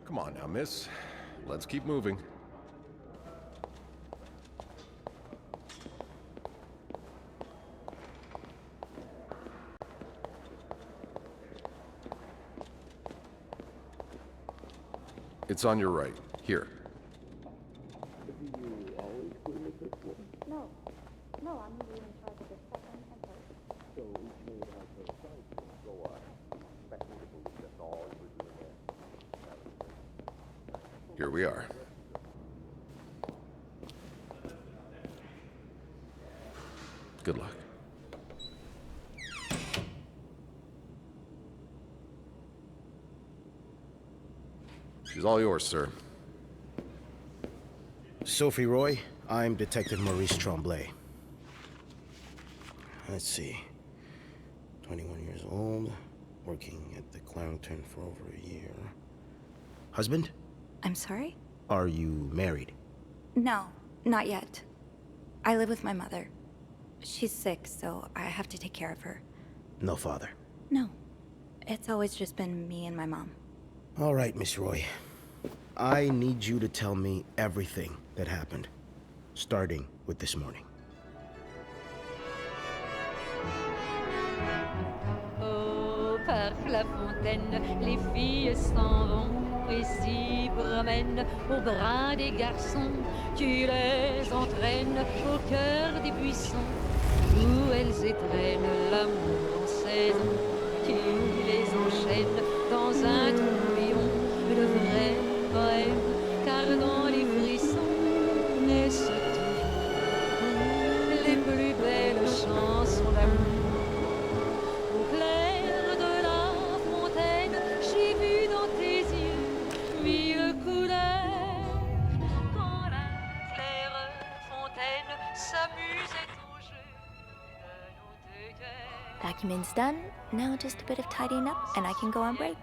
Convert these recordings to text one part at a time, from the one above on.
Come on now, miss. Let's keep moving. It's on your right. Here. No. No, I'm usually in charge of the second and third. So each maid has her side to it. So expect me to believe that's all you were doing there. Here we are. Good luck. She's all yours, sir. Sophie Roy, I'm Detective Maurice Tremblay. Let's see. 21 years old, working at the Clarendon for over a year. Husband? I'm sorry? Are you married? No, not yet. I live with my mother. She's sick, so I have to take care of her. No father. No. It's always just been me and my mom. All right, Miss Roy. I need you to tell me everything that happened, starting with this morning. Oh, par la fontaine, les filles s'en vont et s'y promènent au bras des garçons. Tu les entraînes au cœur des buissons où elles étrennent l'amour en saison. Tu les enchaînes dans un tourbillon de vrai poème, car dans les frissons naissent toujours les plus belles chansons d'amour. Au clair de la fontaine, j'ai vu dans tes yeux mille couleurs. Quand la claire fontaine s'amusait au jeu de nos deux cœurs. Vacuuming's done. Now just a bit of tidying up, and I can go on break.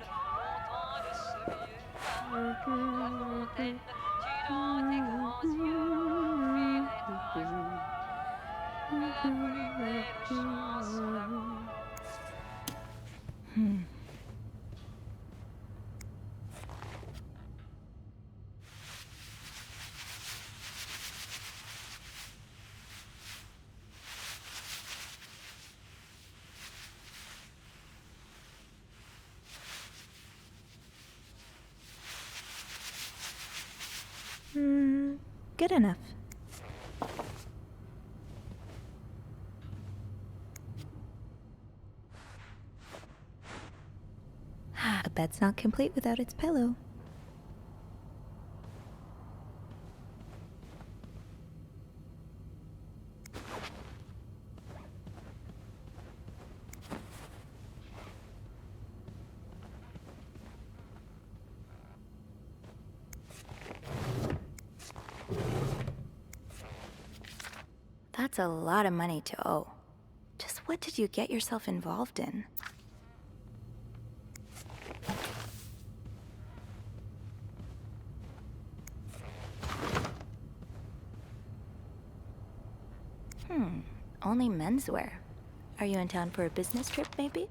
Good enough. A bed's not complete without its pillow. That's a lot of money to owe. Just what did you get yourself involved in? Only menswear. Are you in town for a business trip, maybe?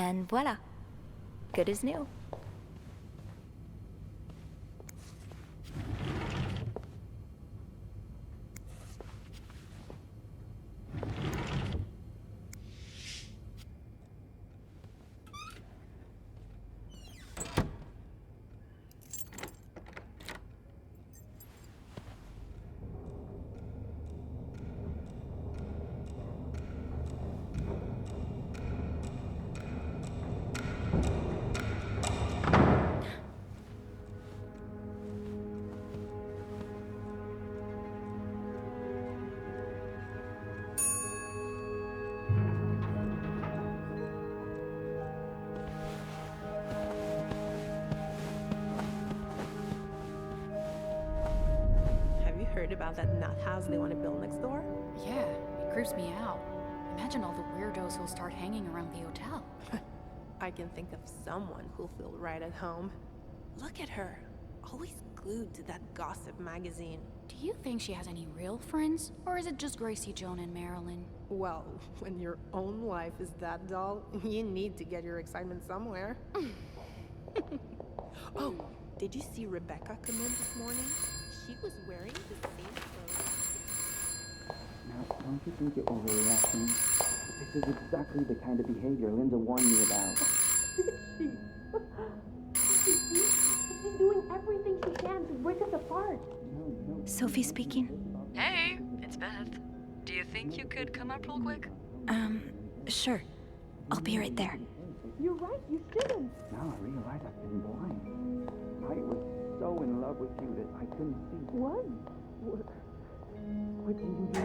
And voila. Good as new. Have you heard about that nut house they want to build next door? Yeah, it creeps me out. Imagine all the weirdos who'll start hanging around the hotel. I can think of someone who'll feel right at home. Look at her, always glued to that gossip magazine. Do you think she has any real friends? Or is it just Gracie, Joan, and Marilyn? Well, when your own life is that dull, you need to get your excitement somewhere. Oh, did you see Rebecca come in this morning? She was wearing the same clothes. Now, don't you think you're overreacting? This is exactly the kind of behavior Linda warned me about. She's doing everything she can to break us apart. Sophie speaking. Hey, it's Beth. Do you think you could come up real quick? Sure. I'll be right there. You're right, you shouldn't. Now I realize I've been blind. I was so in love with you that I couldn't see. What? What did you do?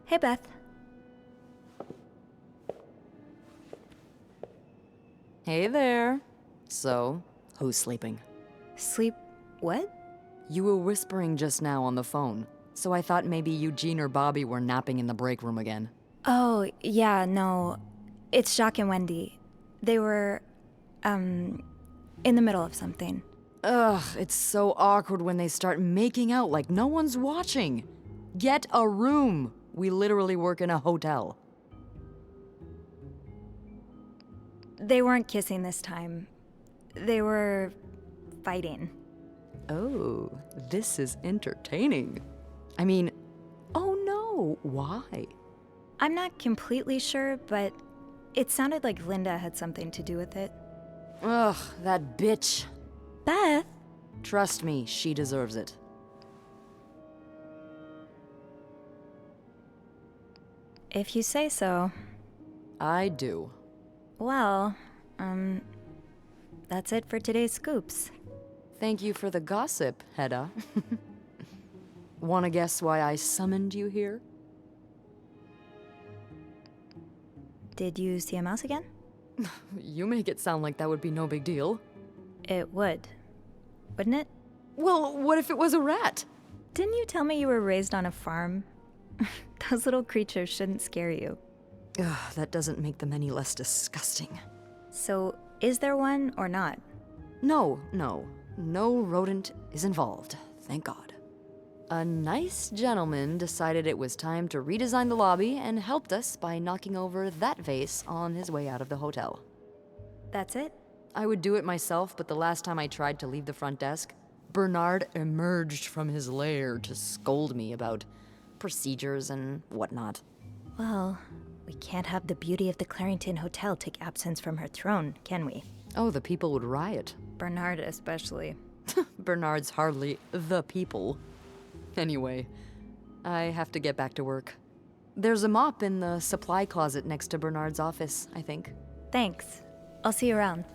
Hey, Beth. Hey there. So, who's sleeping? Sleep what? You were whispering just now on the phone, so I thought maybe Eugene or Bobby were napping in the break room again. Oh, yeah, no. It's Jacques and Wendy. They were, in the middle of something. Ugh, it's so awkward when they start making out like no one's watching. Get a room. We literally work in a hotel. They weren't kissing this time. They were fighting. Oh, this is entertaining. I mean, oh no, why? I'm not completely sure, but it sounded like Linda had something to do with it. Ugh, that bitch. Beth! Trust me, she deserves it. If you say so. I do. Well, that's it for today's scoops. Thank you for the gossip, Hedda. Wanna guess why I summoned you here? Did you see a mouse again? You make it sound like that would be no big deal. It would. Wouldn't it? Well, what if it was a rat? Didn't you tell me you were raised on a farm? Those little creatures shouldn't scare you. Ugh, that doesn't make them any less disgusting. So, is there one or not? No rodent is involved, thank God. A nice gentleman decided it was time to redesign the lobby and helped us by knocking over that vase on his way out of the hotel. That's it? I would do it myself, but the last time I tried to leave the front desk, Bernard emerged from his lair to scold me about procedures and whatnot. Well, we can't have the beauty of the Clarington Hotel take absence from her throne, can we? Oh, the people would riot. Bernard especially. Bernard's hardly the people. Anyway, I have to get back to work. There's a mop in the supply closet next to Bernard's office, I think. Thanks. I'll see you around.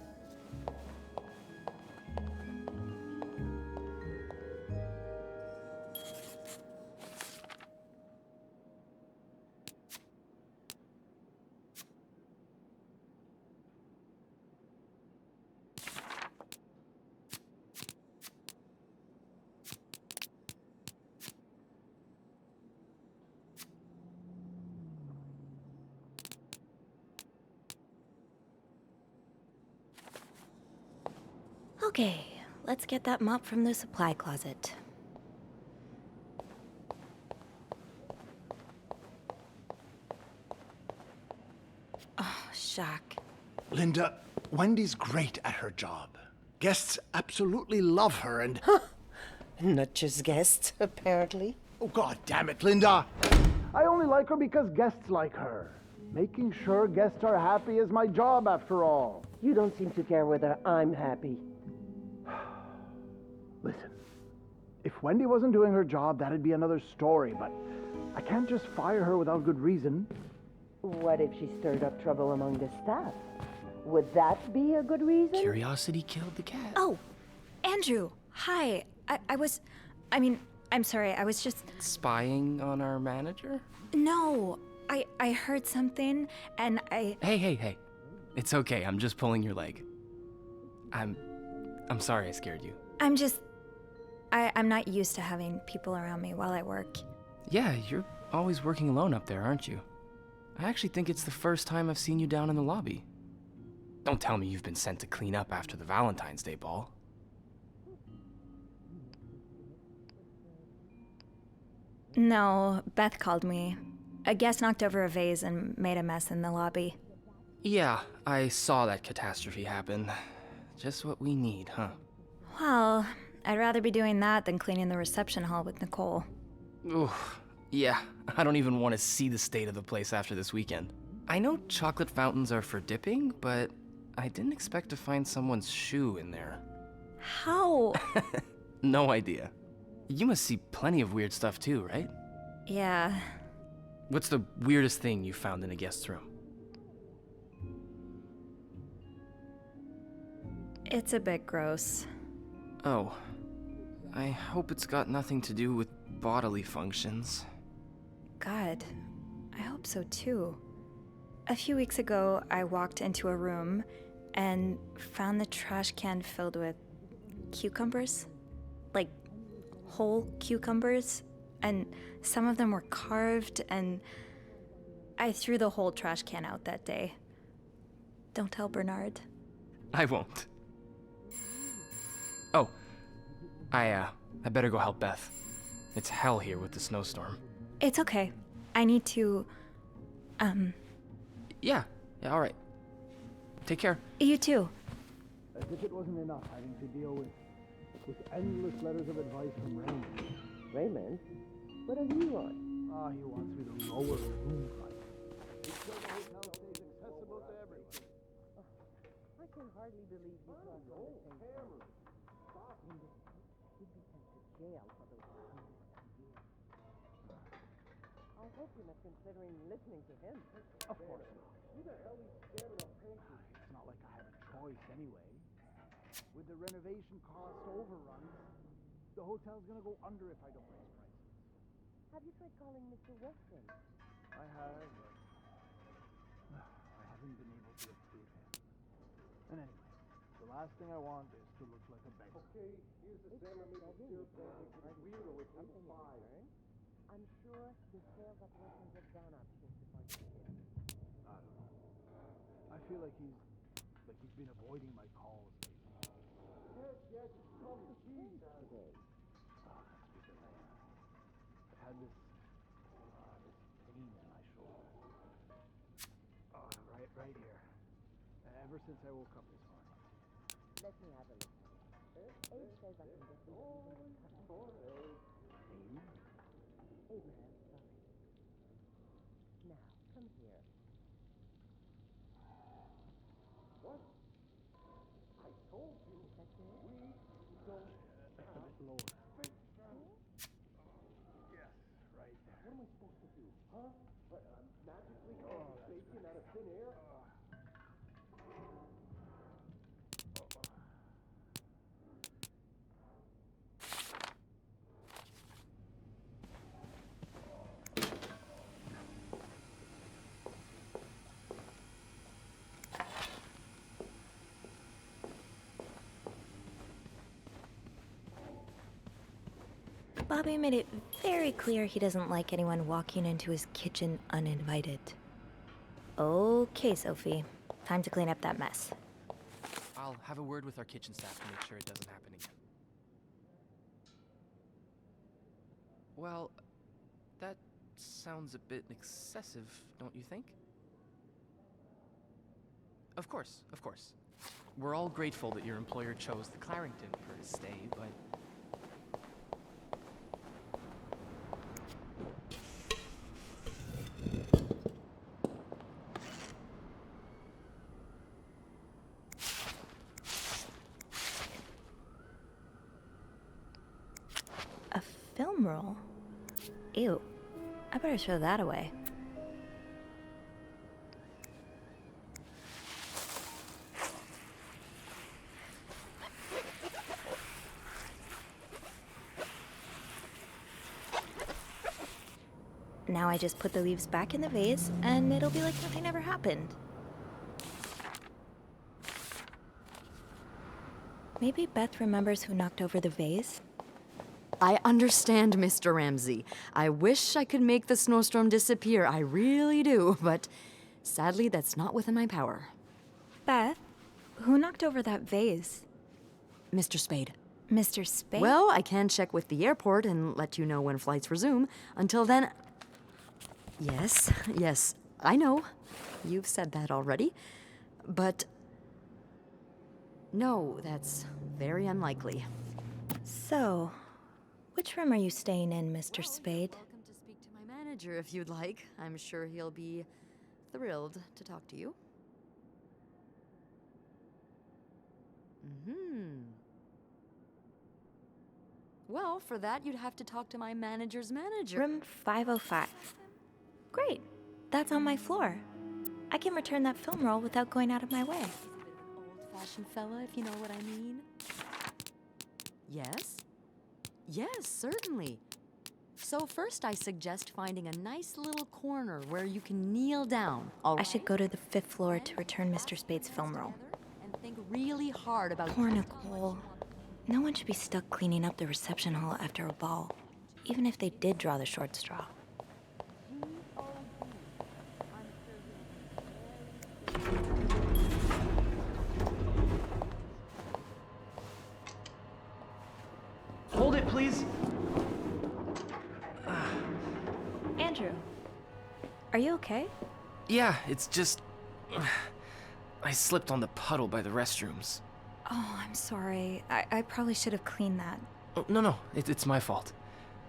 Okay, let's get that mop from the supply closet. Oh, Jacques. Linda, Wendy's great at her job. Guests absolutely love her and... Not just guests, apparently. Oh, God damn it, Linda! I only like her because guests like her. Making sure guests are happy is my job, after all. You don't seem to care whether I'm happy. Listen, if Wendy wasn't doing her job, that'd be another story, but I can't just fire her without good reason. What if she stirred up trouble among the staff? Would that be a good reason? Curiosity killed the cat. Oh, Andrew, hi. I'm sorry, I was just... Spying on our manager? No, I heard something, and I... Hey. It's okay, I'm just pulling your leg. I'm sorry I scared you. I'm not used to having people around me while I work. Yeah, you're always working alone up there, aren't you? I actually think it's the first time I've seen you down in the lobby. Don't tell me you've been sent to clean up after the Valentine's Day ball. No, Beth called me. A guest knocked over a vase and made a mess in the lobby. Yeah, I saw that catastrophe happen. Just what we need, huh? Well, I'd rather be doing that than cleaning the reception hall with Nicole. Oof. Yeah, I don't even want to see the state of the place after this weekend. I know chocolate fountains are for dipping, but I didn't expect to find someone's shoe in there. How? No idea. You must see plenty of weird stuff too, right? Yeah. What's the weirdest thing you found in a guest's room? It's a bit gross. Oh. I hope it's got nothing to do with bodily functions. God, I hope so too. A few weeks ago, I walked into a room and found the trash can filled with cucumbers. Like, whole cucumbers. And some of them were carved, and I threw the whole trash can out that day. Don't tell Bernard. I won't. Oh, I better go help Beth. It's hell here with the snowstorm. It's okay. I need to, Yeah, all right. Take care. You too. As if it wasn't enough having to deal with endless letters of advice from Raymond. Raymond? What does he want? He wants me to lower the room price. He said the hotel stays accessible to everyone. I can hardly believe you talk on the same phone. He'd be sent to jail for those hundreds of years. I hope you're not considering listening to him. Of course not. Who the hell is scared of pancakes? It's not like I have a choice anyway. With the renovation cost overruns, the hotel's gonna go under if I don't raise prices. Have you tried calling Mr. Weston? I have, but I haven't been able to approve him. And anyway, the last thing I want is to look like a beggar. Okay, here's the salmon meat syrup. Weird or it's five. I'm sure the sales operations have gone up since the party began. I don't know. I feel like he's been avoiding my calls lately. Yes, it's called the cheese today. That's because I've had this pain in my shoulder. Right here. Ever since I woke up this morning. Let me have a look. Abe says I can get you Abraham, sorry. Now, come here. What? I told you. Is that good? We don't have it lower. Yes, right there. What am I supposed to do? Huh? Magically carve bacon out of thin air? Bobby made it very clear he doesn't like anyone walking into his kitchen uninvited. Okay, Sophie. Time to clean up that mess. I'll have a word with our kitchen staff to make sure it doesn't happen again. Well, that sounds a bit excessive, don't you think? Of course, of course. We're all grateful that your employer chose the Clarington for his stay, but... A film roll? Ew. I better throw that away. Now I just put the leaves back in the vase, and it'll be like nothing ever happened. Maybe Beth remembers who knocked over the vase? I understand, Mr. Ramsey. I wish I could make the snowstorm disappear. I really do, but sadly, that's not within my power. Beth, who knocked over that vase? Mr. Spade. Mr. Spade? Well, I can check with the airport and let you know when flights resume. Until then... Yes, I know. You've said that already. But... no, that's very unlikely. So, which room are you staying in, Mr. Spade? Welcome to speak to my manager if you'd like. I'm sure he'll be thrilled to talk to you. Well, for that, you'd have to talk to my manager's manager. Room 505. Great. That's on my floor. I can return that film roll without going out of my way. He's a bit of an old-fashioned fella, if you know what I mean. Yes? Yes, certainly. So first I suggest finding a nice little corner where you can kneel down, all I right? should go to the 5th floor to return Mr. Spade's film roll. And think really hard about... Poor Nicole. No one should be stuck cleaning up the reception hall after a ball, even if they did draw the short straw. Hold it, please! Andrew, are you okay? Yeah, it's just... I slipped on the puddle by the restrooms. Oh, I'm sorry. I probably should have cleaned that. Oh, no, it's my fault.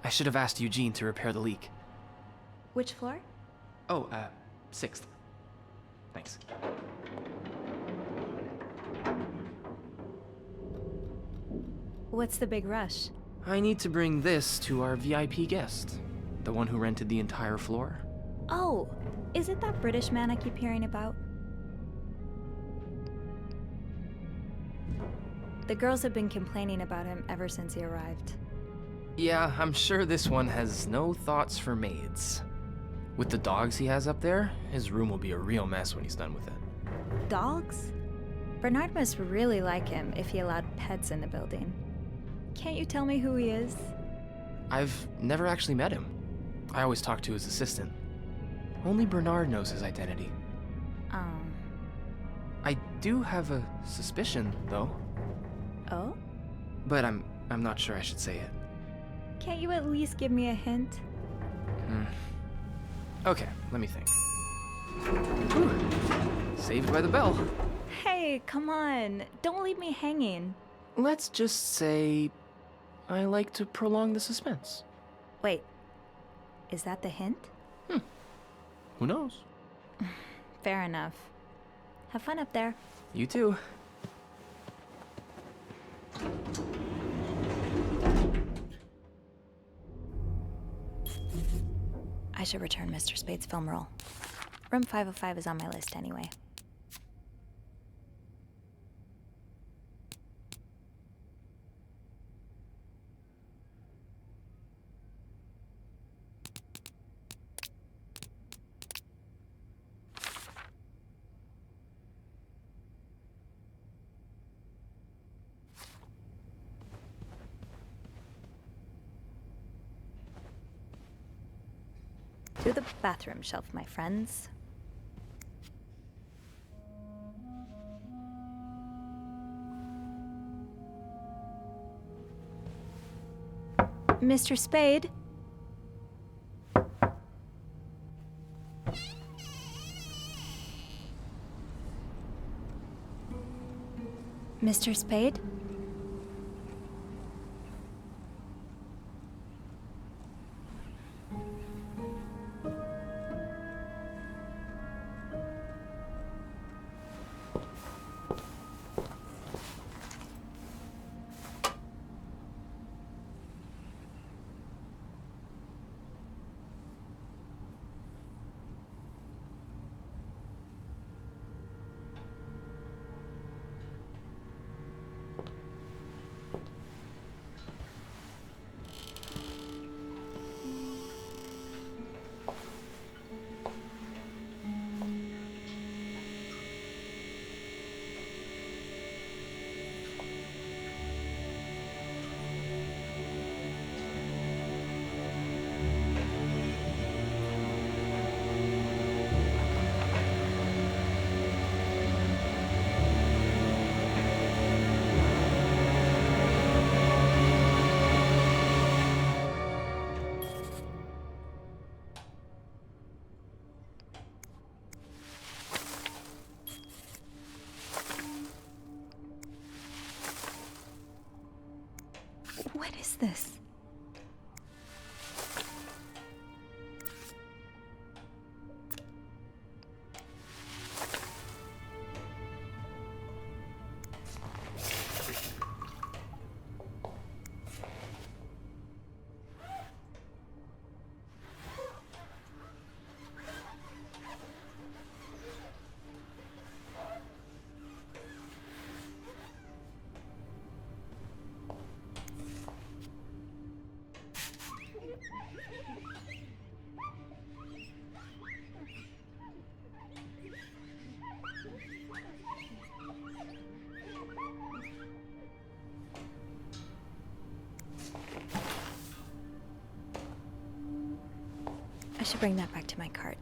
I should have asked Eugene to repair the leak. Which floor? Oh, 6th. Thanks. What's the big rush? I need to bring this to our VIP guest. The one who rented the entire floor. Oh, is it that British man I keep hearing about? The girls have been complaining about him ever since he arrived. Yeah, I'm sure this one has no thoughts for maids. With the dogs he has up there, his room will be a real mess when he's done with it. Dogs? Bernard must really like him if he allowed pets in the building. Can't you tell me who he is? I've never actually met him. I always talk to his assistant. Only Bernard knows his identity. I do have a suspicion, though. Oh? But I'm not sure I should say it. Can't you at least give me a hint? Okay, let me think. Whew. Saved by the bell. Hey, come on. Don't leave me hanging. Let's just say I like to prolong the suspense. Wait. Is that the hint? Who knows? Fair enough. Have fun up there. You too. I should return Mr. Spade's film roll. Room 505 is on my list anyway. To the bathroom shelf, my friends. Mr. Spade? Mr. Spade? What is this? I should bring that back to my cart.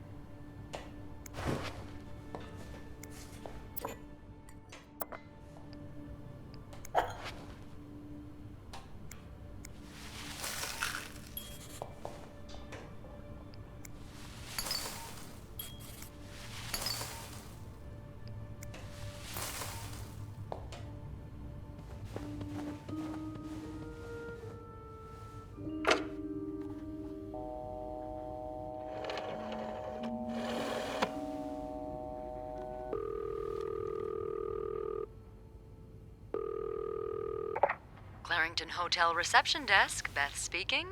Clarington Hotel reception desk, Beth speaking.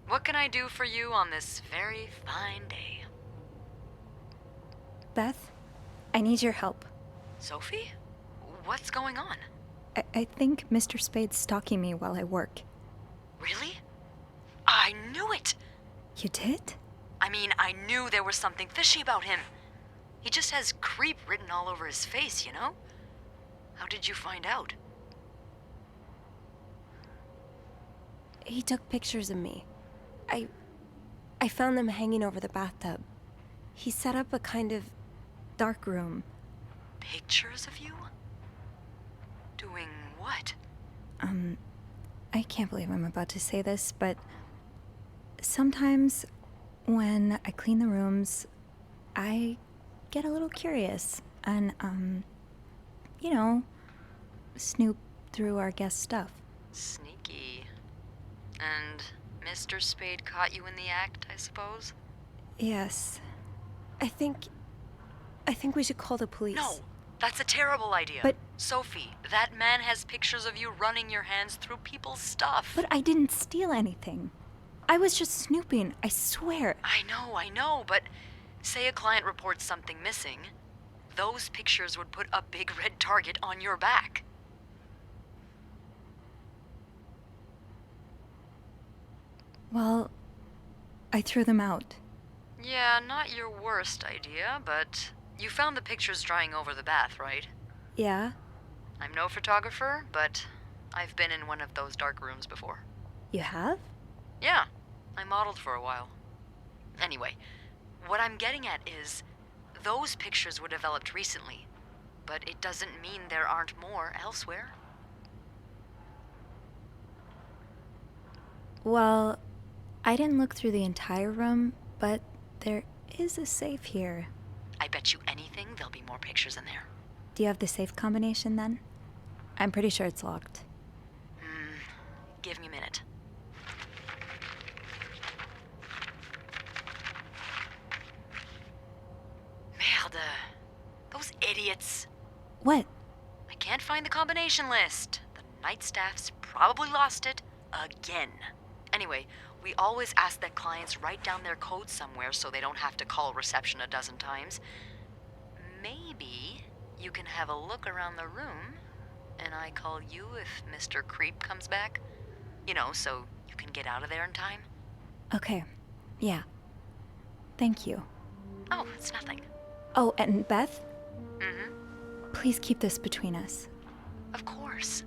What can I do for you on this very fine day? Beth, I need your help. Sophie? What's going on? I think Mr. Spade's stalking me while I work. Really? I knew it! You did? I mean, I knew there was something fishy about him. He just has creep written all over his face, you know? How did you find out? He took pictures of me. I found them hanging over the bathtub. He set up a kind of dark room. Pictures of you? Doing what? I can't believe I'm about to say this, but sometimes when I clean the rooms, I get a little curious and, you know, snoop through our guest stuff. Sneaky. And Mr. Spade caught you in the act, I suppose? Yes. I think we should call the police. No, that's a terrible idea. But Sophie, that man has pictures of you running your hands through people's stuff. But I didn't steal anything. I was just snooping, I swear. I know, but say a client reports something missing, those pictures would put a big red target on your back. Well, I threw them out. Yeah, not your worst idea, but you found the pictures drying over the bath, right? Yeah? I'm no photographer, but I've been in one of those dark rooms before. You have? Yeah, I modeled for a while. Anyway, what I'm getting at is, those pictures were developed recently, but it doesn't mean there aren't more elsewhere. Well, I didn't look through the entire room, but there is a safe here. I bet you anything there'll be more pictures in there. Do you have the safe combination then? I'm pretty sure it's locked. Give me a minute. Merde. Those idiots. What? I can't find the combination list. The night staff's probably lost it again. Anyway, we always ask that clients write down their code somewhere so they don't have to call reception a dozen times. Maybe you can have a look around the room, and I call you if Mr. Creep comes back. You know, so you can get out of there in time. Okay. Yeah. Thank you. Oh, it's nothing. Oh, and Beth? Mm-hmm. Please keep this between us. Of course.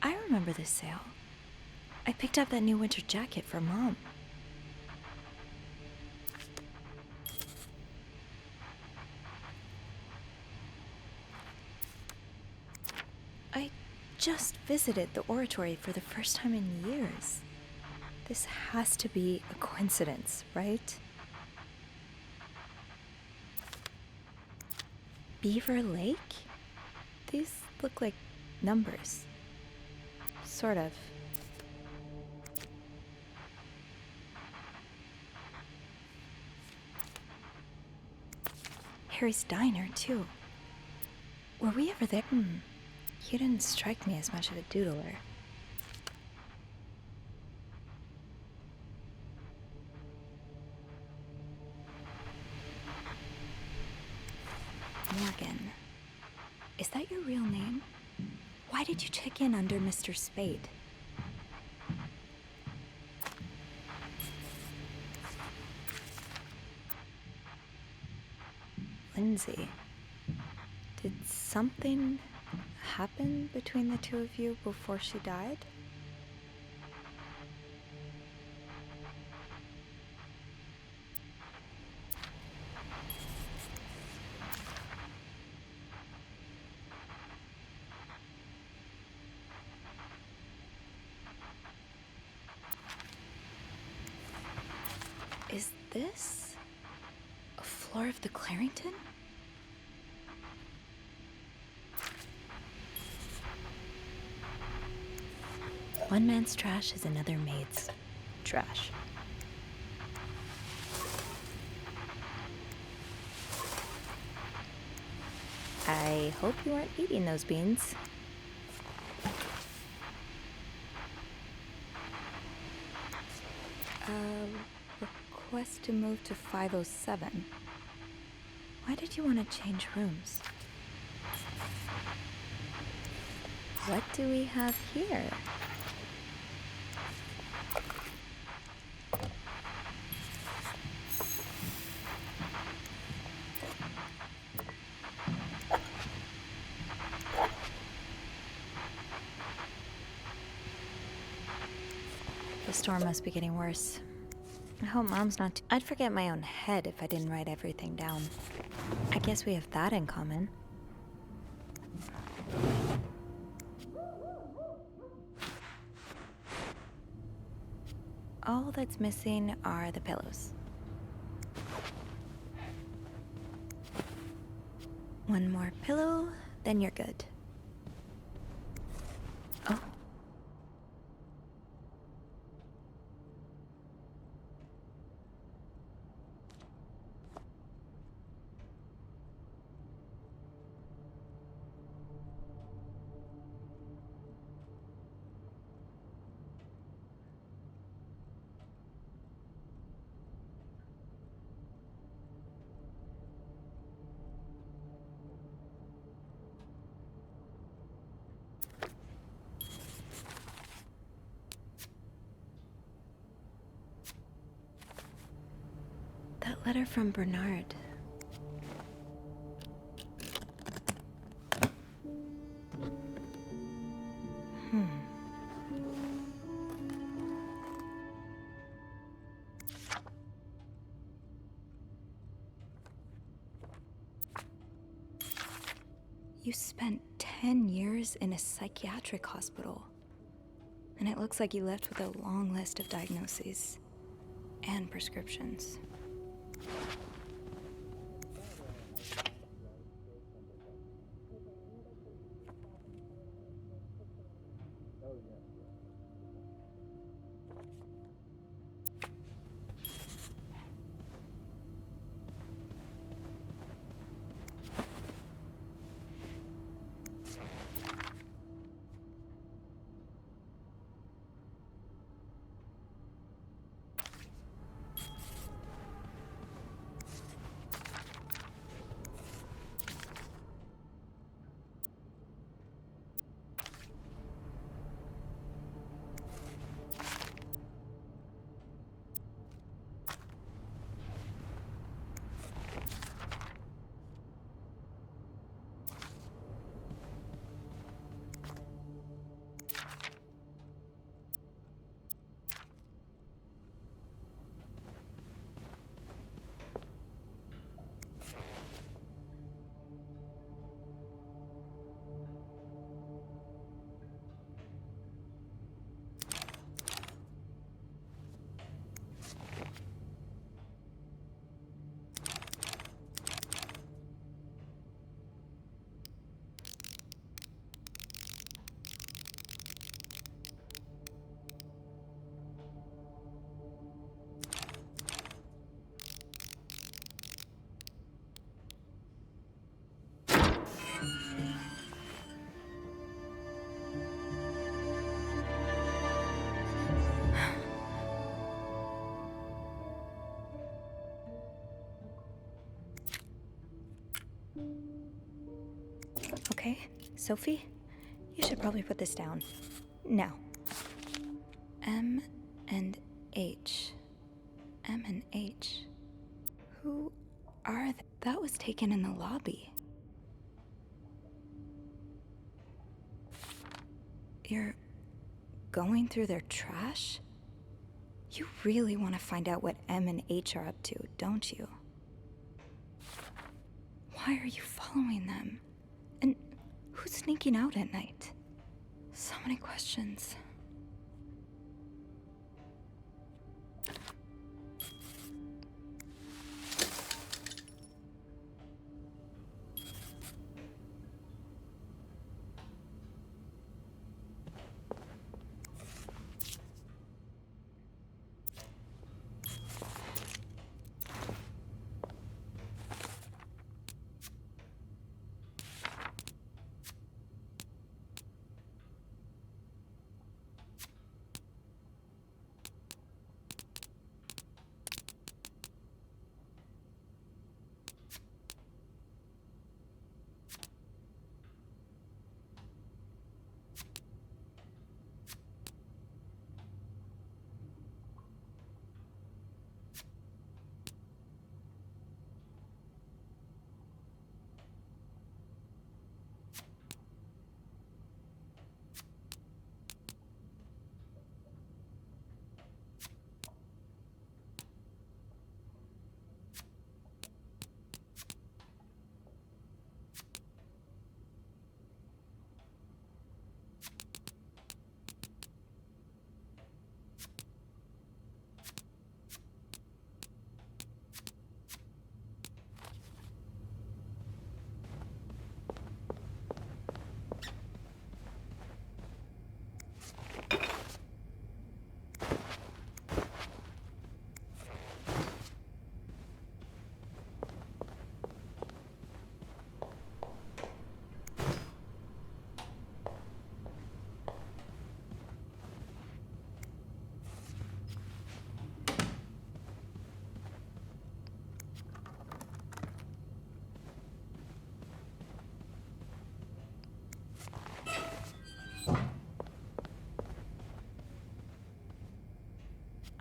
I remember this sale. I picked up that new winter jacket for Mom. I just visited the oratory for the first time in years. This has to be a coincidence, right? Beaver Lake? These look like numbers. Sort of. Harry's Diner, too. Were we ever there? You didn't strike me as much of a doodler. Morgan. Is that your real name? Why did you check in under Mr. Spade? Lindsay, did something happen between the two of you before she died? Is this a floor of the Clarington? One man's trash is another maid's trash. I hope you weren't eating those beans. Request to move to 507. Why did you want to change rooms? What do we have here? The storm must be getting worse. I hope Mom's not I'd forget my own head if I didn't write everything down. I guess we have that in common. All that's missing are the pillows. One more pillow, then you're good. Oh. That letter from Bernard. You spent 10 years in a psychiatric hospital. And it looks like you left with a long list of diagnoses and prescriptions. Okay, Sophie, you should probably put this down. Now. M and H. M and H. Who are they? That was taken in the lobby. You're going through their trash? You really want to find out what M and H are up to, don't you? Why are you following them? And who's sneaking out at night? So many questions.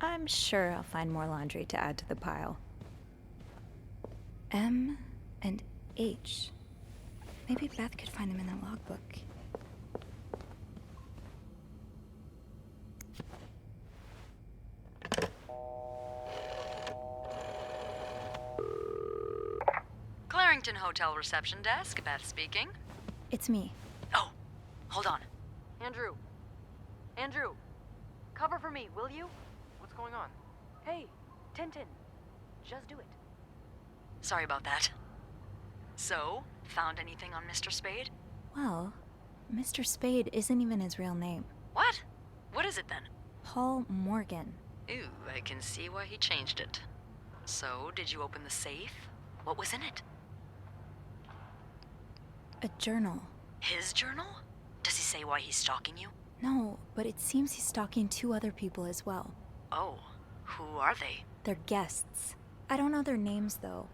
I'm sure I'll find more laundry to add to the pile. M and H. Maybe Beth could find them in the logbook. Clarington Hotel reception desk, Beth speaking. It's me. Oh, hold on. Andrew. Andrew. Cover for me, will you? What's going on? Hey, Tintin. Just do it. Sorry about that. So, found anything on Mr. Spade? Well, Mr. Spade isn't even his real name. What? What is it then? Paul Morgan. Ooh, I can see why he changed it. So, did you open the safe? What was in it? A journal. His journal? Does he say why he's stalking you? No, but it seems he's stalking 2 other people as well. Oh, who are they? They're guests. I don't know their names, though.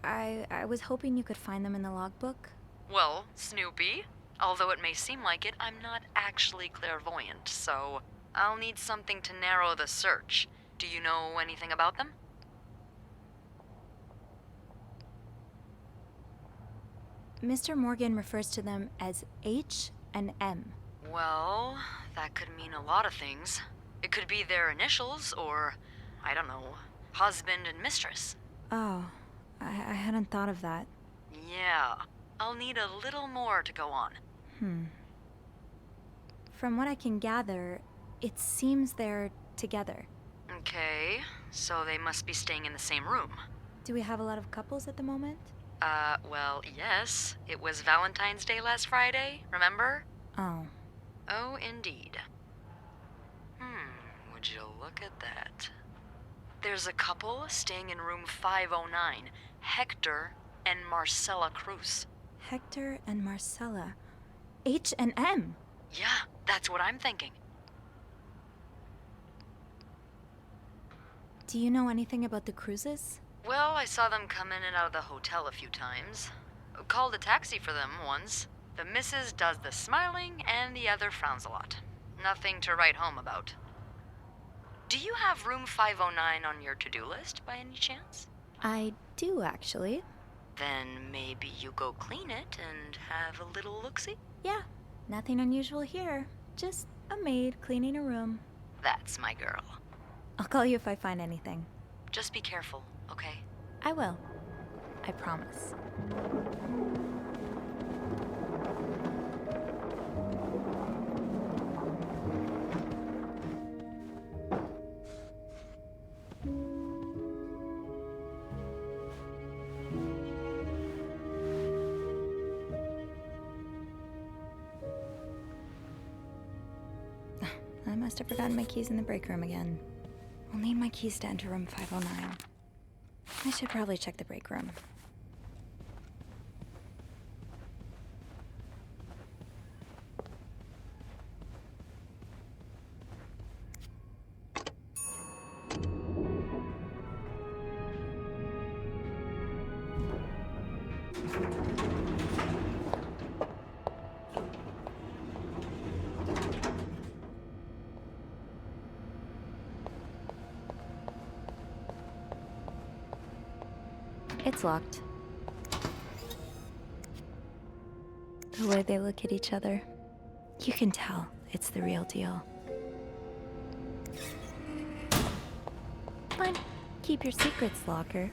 I was hoping you could find them in the logbook. Well, Snoopy, although it may seem like it, I'm not actually clairvoyant, so I'll need something to narrow the search. Do you know anything about them? Mr. Morgan refers to them as H and M. Well, that could mean a lot of things. It could be their initials, or, I don't know, husband and mistress. Oh, I hadn't thought of that. Yeah, I'll need a little more to go on. From what I can gather, it seems they're together. Okay, so they must be staying in the same room. Do we have a lot of couples at the moment? Well, yes. It was Valentine's Day last Friday, remember? Oh. Oh, indeed. Would you look at that? There's a couple staying in room 509, Hector and Marcella Cruz. Hector and Marcella. H and M. Yeah, that's what I'm thinking. Do you know anything about the Cruzes? Well, I saw them come in and out of the hotel a few times. Called a taxi for them once. The missus does the smiling and the other frowns a lot. Nothing to write home about. Do you have room 509 on your to-do list by any chance? I do, actually. Then maybe you go clean it and have a little look-see? Yeah, nothing unusual here. Just a maid cleaning a room. That's my girl. I'll call you if I find anything. Just be careful, okay? I will. I promise. I must have forgotten my keys in the break room again. I'll need my keys to enter room 509. I should probably check the break room. It's locked. The way they look at each other, you can tell it's the real deal. Fine. Keep your secrets, locker.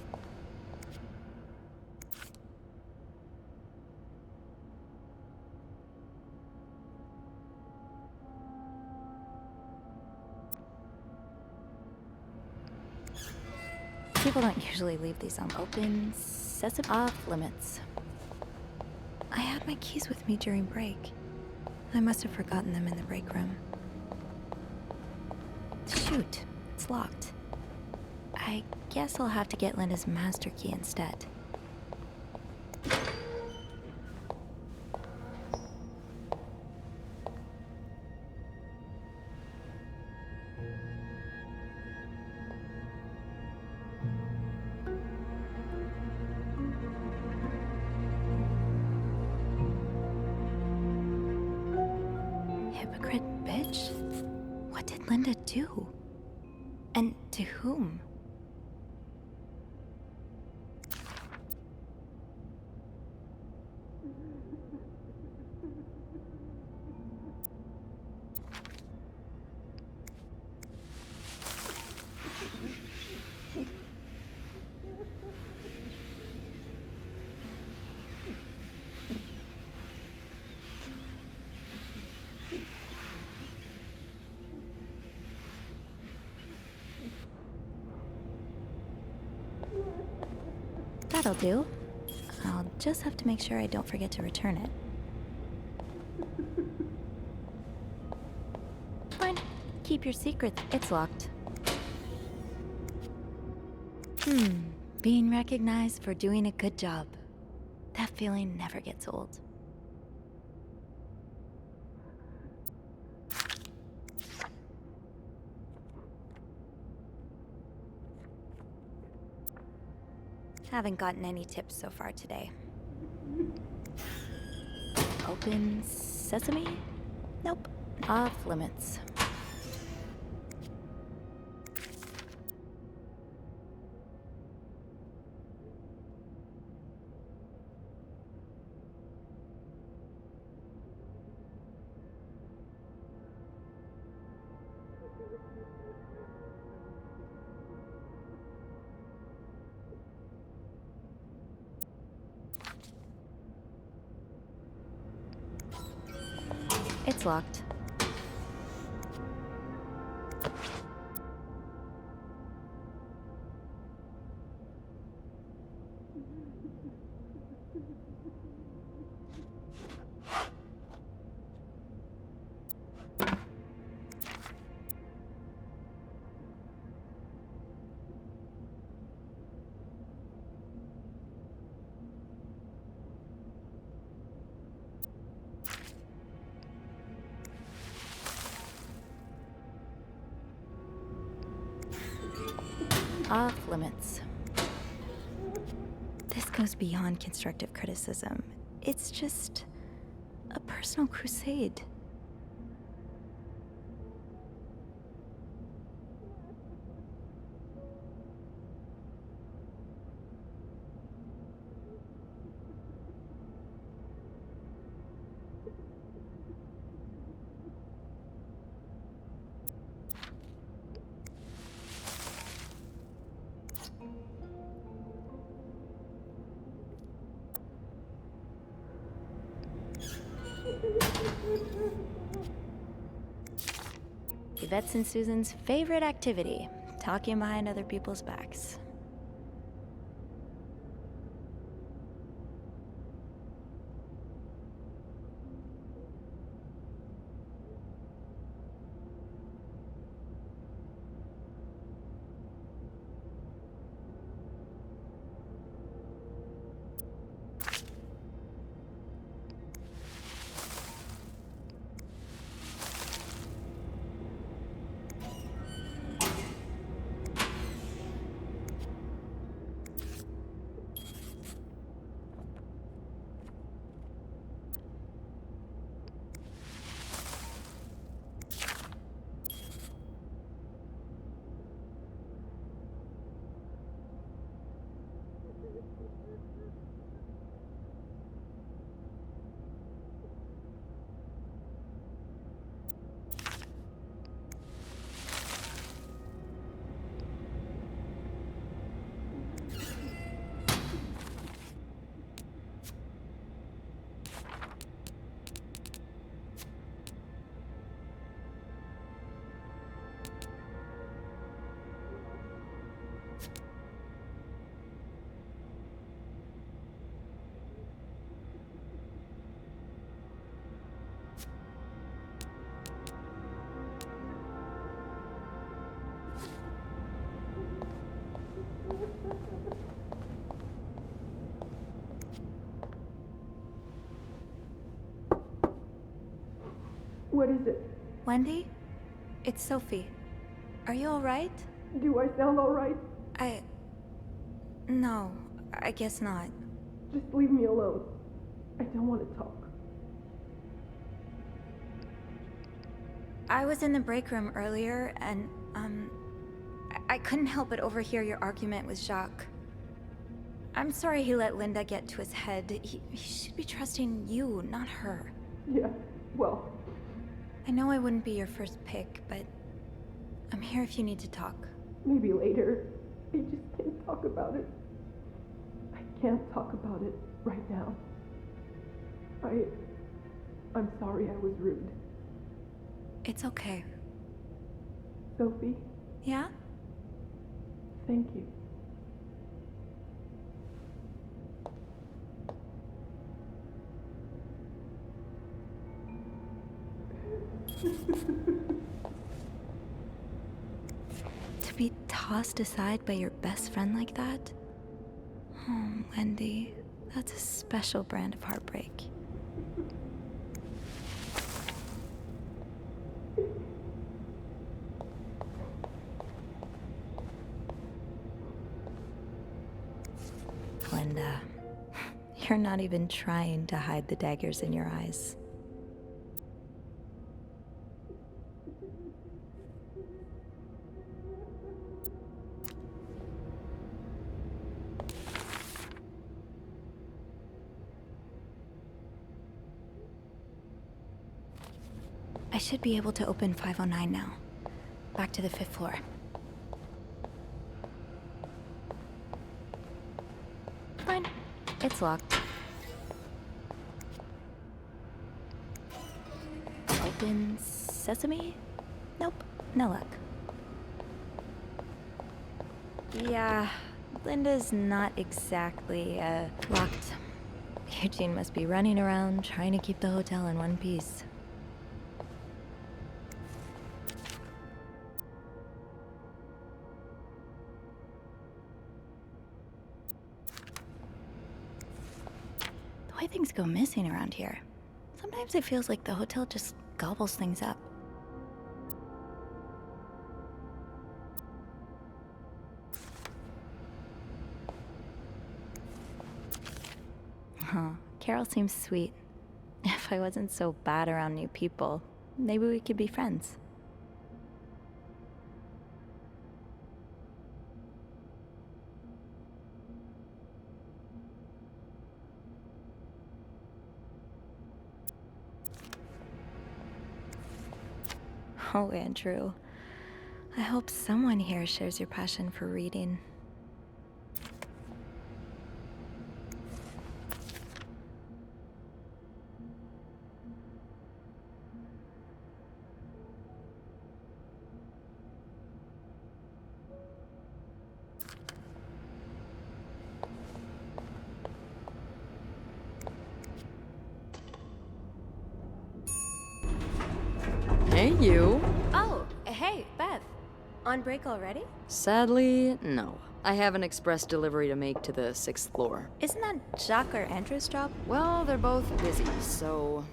People don't usually leave these open. Off limits. I had my keys with me during break. I must have forgotten them in the break room. Shoot, it's locked. I guess I'll have to get Linda's master key instead. Hypocrite bitch? What did Linda do? And to whom? That'll do. I'll just have to make sure I don't forget to return it. Fine. Keep your secret. It's locked. Being recognized for doing a good job. That feeling never gets old. Haven't gotten any tips so far today. Open sesame? Nope. Off limits. It's locked. Off limits. This goes beyond constructive criticism. It's just a personal crusade. Yvette's and Susan's favorite activity, talking behind other people's backs. What is it? Wendy? It's Sophie. Are you alright? Do I sound alright? No, I guess not. Just leave me alone. I don't want to talk. I was in the break room earlier, and, I couldn't help but overhear your argument with Jacques. I'm sorry he let Linda get to his head. He should be trusting you, not her. Yeah, well... I know I wouldn't be your first pick, but I'm here if you need to talk. Maybe later. I just can't talk about it. I can't talk about it right now. I'm sorry I was rude. It's okay. Sophie? Yeah? Thank you. To be tossed aside by your best friend like that? Oh, Wendy, that's a special brand of heartbreak. Linda, you're not even trying to hide the daggers in your eyes. I should be able to open 509 now. Back to the 5th floor. Fine. It's locked. Open sesame? Nope. No luck. Yeah, Linda's not exactly, locked. Eugene must be running around trying to keep the hotel in one piece. The way things go missing around here, sometimes it feels like the hotel just gobbles things up. Huh, Carol seems sweet. If I wasn't so bad around new people, maybe we could be friends. Oh, Andrew. I hope someone here shares your passion for reading. Hey, you. Oh, hey, Beth. On break already? Sadly, no. I have an express delivery to make to the 6th floor. Isn't that Jacques or Andrew's job? Well, they're both busy, so...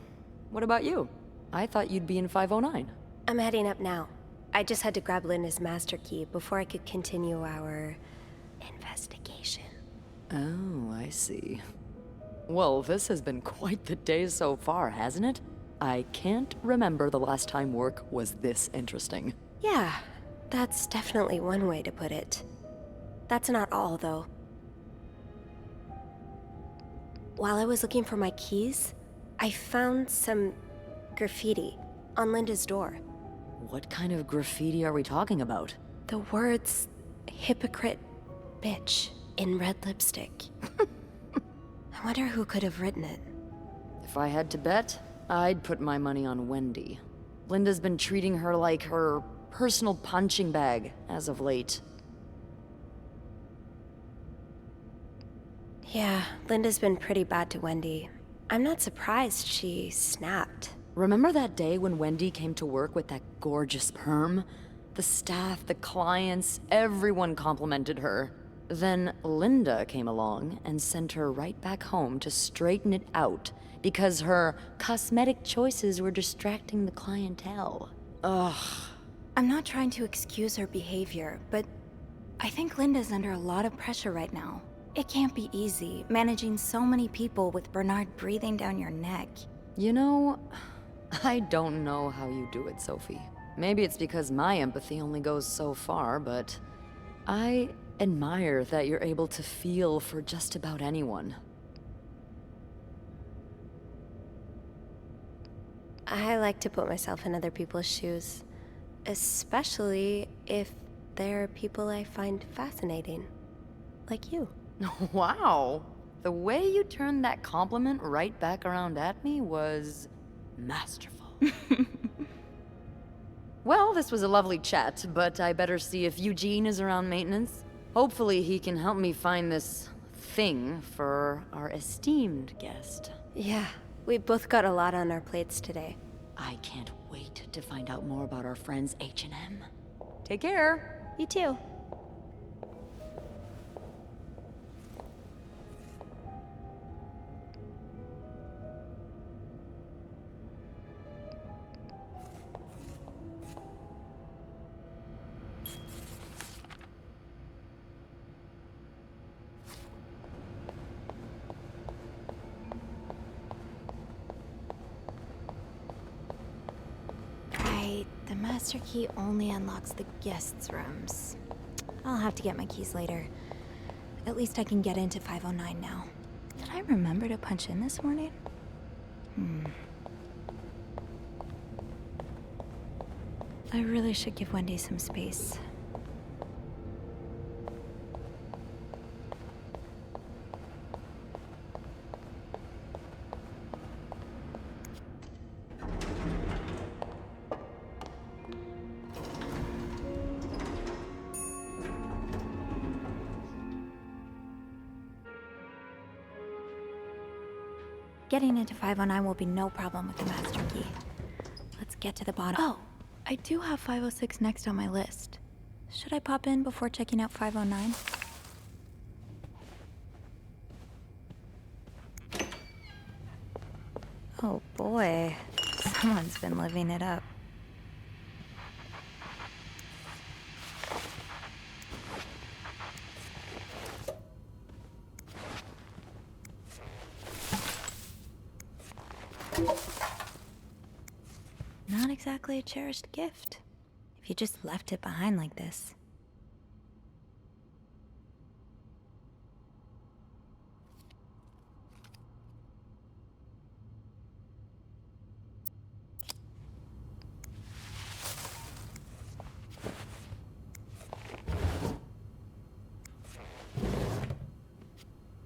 What about you? I thought you'd be in 509. I'm heading up now. I just had to grab Linda's master key before I could continue our investigation. Oh, I see. Well, this has been quite the day so far, hasn't it? I can't remember the last time work was this interesting. Yeah, that's definitely one way to put it. That's not all, though. While I was looking for my keys, I found some graffiti on Linda's door. What kind of graffiti are we talking about? The words, hypocrite bitch, in red lipstick. I wonder who could have written it. If I had to bet, I'd put my money on Wendy. Linda's been treating her like her personal punching bag as of late. Yeah, Linda's been pretty bad to Wendy. I'm not surprised she snapped. Remember that day when Wendy came to work with that gorgeous perm? The staff, the clients, everyone complimented her. Then Linda came along and sent her right back home to straighten it out because her cosmetic choices were distracting the clientele. Ugh. I'm not trying to excuse her behavior, but I think Linda's under a lot of pressure right now. It can't be easy, managing so many people with Bernard breathing down your neck. You know, I don't know how you do it, Sophie. Maybe it's because my empathy only goes so far, but I admire that you're able to feel for just about anyone. I like to put myself in other people's shoes, especially if they're people I find fascinating, like you. Wow. The way you turned that compliment right back around at me was masterful. Well, this was a lovely chat, but I better see if Eugene is around maintenance. Hopefully he can help me find this thing for our esteemed guest. Yeah, we both got a lot on our plates today. I can't wait to to find out more about our friends H&M. Take care. You too. The master key only unlocks the guests' rooms. I'll have to get my keys later. At least I can get into 509 now. Did I remember to punch in this morning? I really should give Wendy some space. Getting into 509 will be no problem with the master key. Let's get to the bottom. Oh, I do have 506 next on my list. Should I pop in before checking out 509? Oh boy, someone's been living it up. Not exactly a cherished gift, if you just left it behind like this.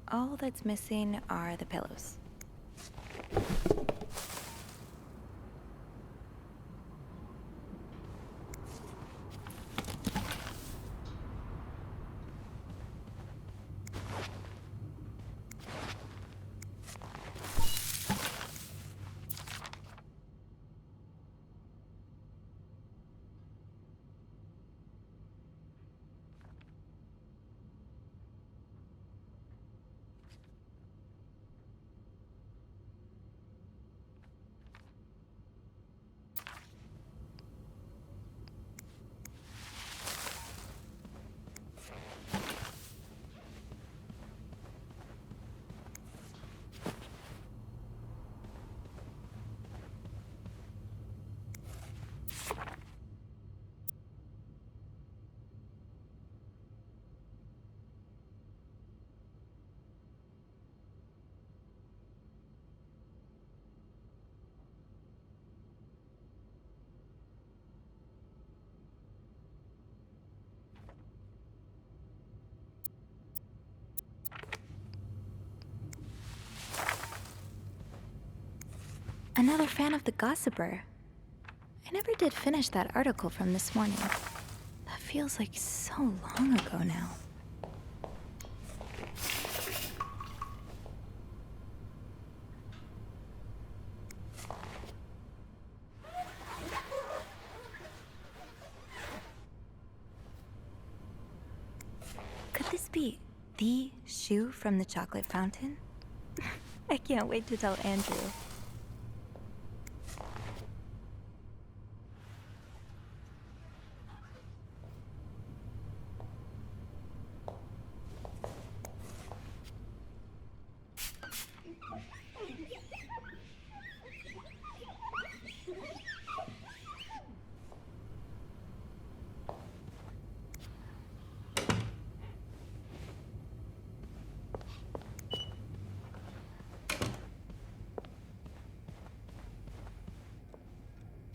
All that's missing are the pillows. Another fan of the Gossiper. I never did finish that article from this morning. That feels like so long ago now. Could this be the shoe from the chocolate fountain? I can't wait to tell Andrew.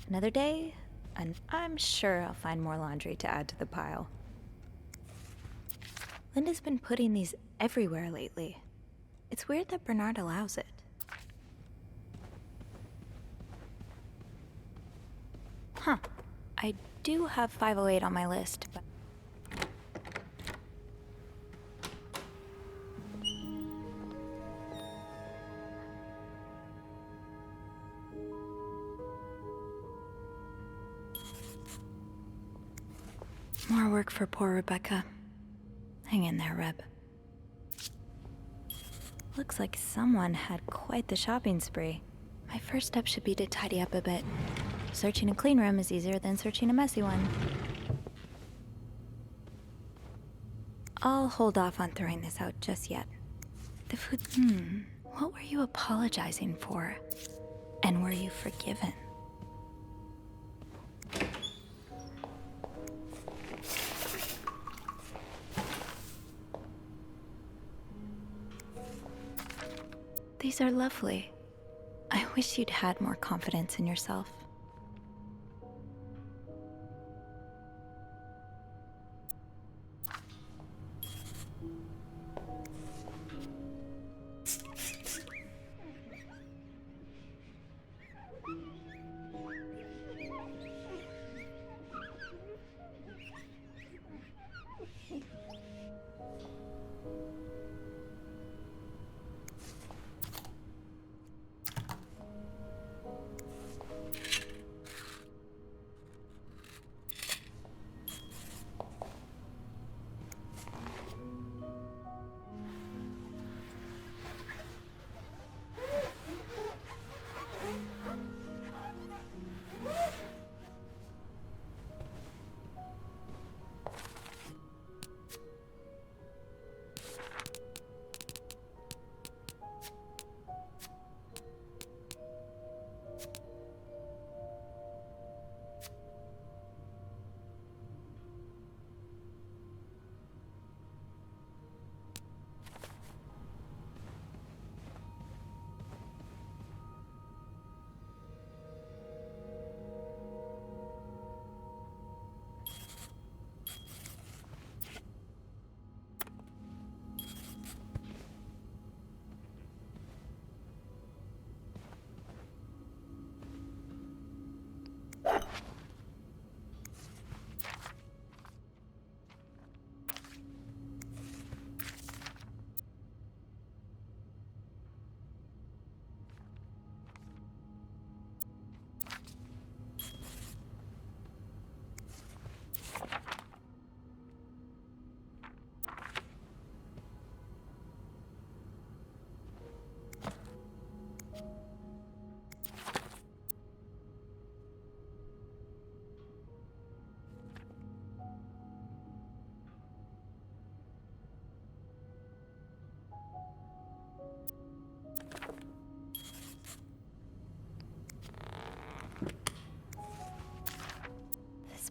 Another day, and I'm sure I'll find more laundry to add to the pile. Linda's been putting these everywhere lately. It's weird that Bernard allows it. Huh. I do have 508 on my list, but... More work for poor Rebecca. Hang in there, Reb. Looks like someone had quite the shopping spree. My first step should be to tidy up a bit. Searching a clean room is easier than searching a messy one. I'll hold off on throwing this out just yet. The food, what were you apologizing for? And were you forgiven? These are lovely. I wish you'd had more confidence in yourself.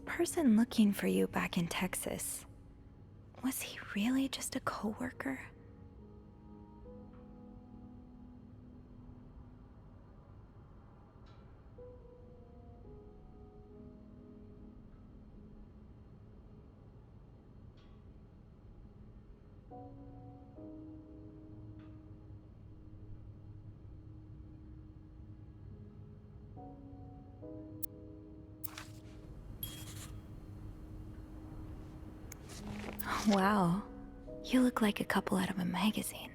Person looking for you back in Texas, was he really just a coworker? Wow, you look like a couple out of a magazine.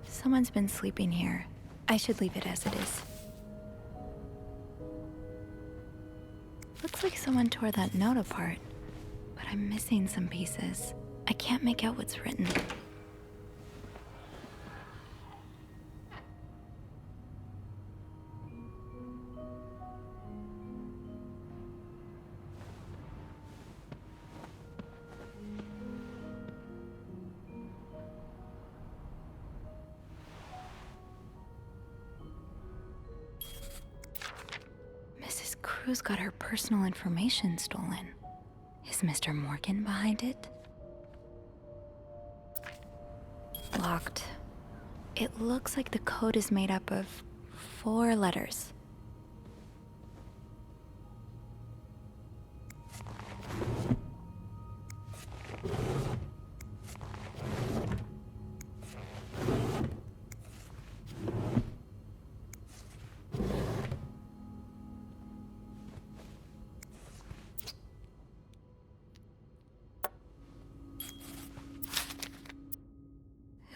Someone's been sleeping here. I should leave it as it is. Looks like someone tore that note apart, but I'm missing some pieces. I can't make out what's written. Cruz got her personal information stolen. Is Mr. Morgan behind it? Locked. It looks like the code is made up of 4 letters.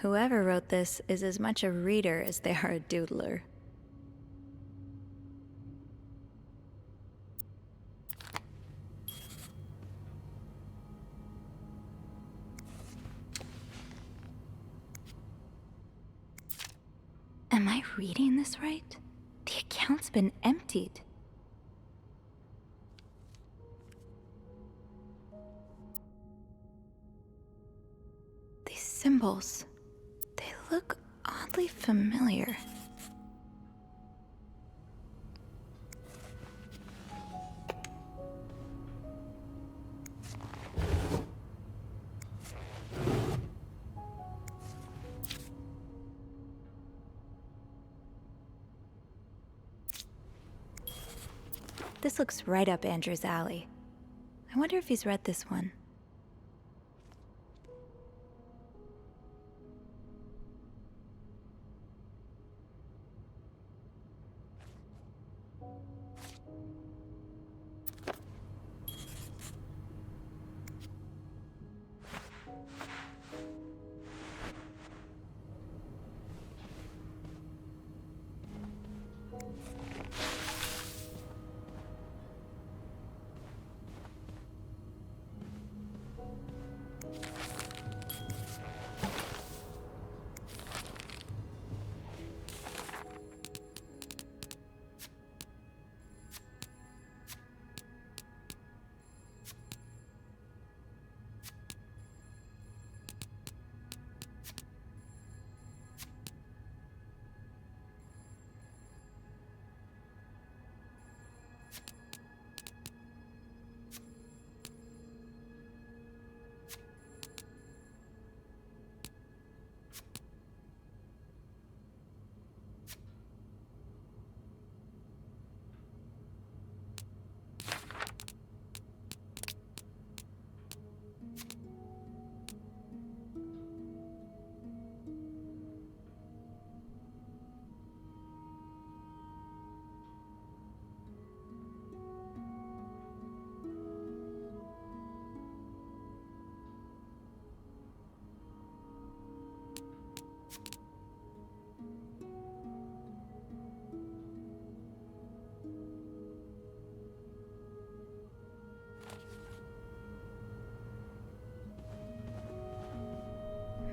Whoever wrote this is as much a reader as they are a doodler. Am I reading this right? The account's been emptied. These symbols, they look oddly familiar. This looks right up Andrew's alley. I wonder if he's read this one.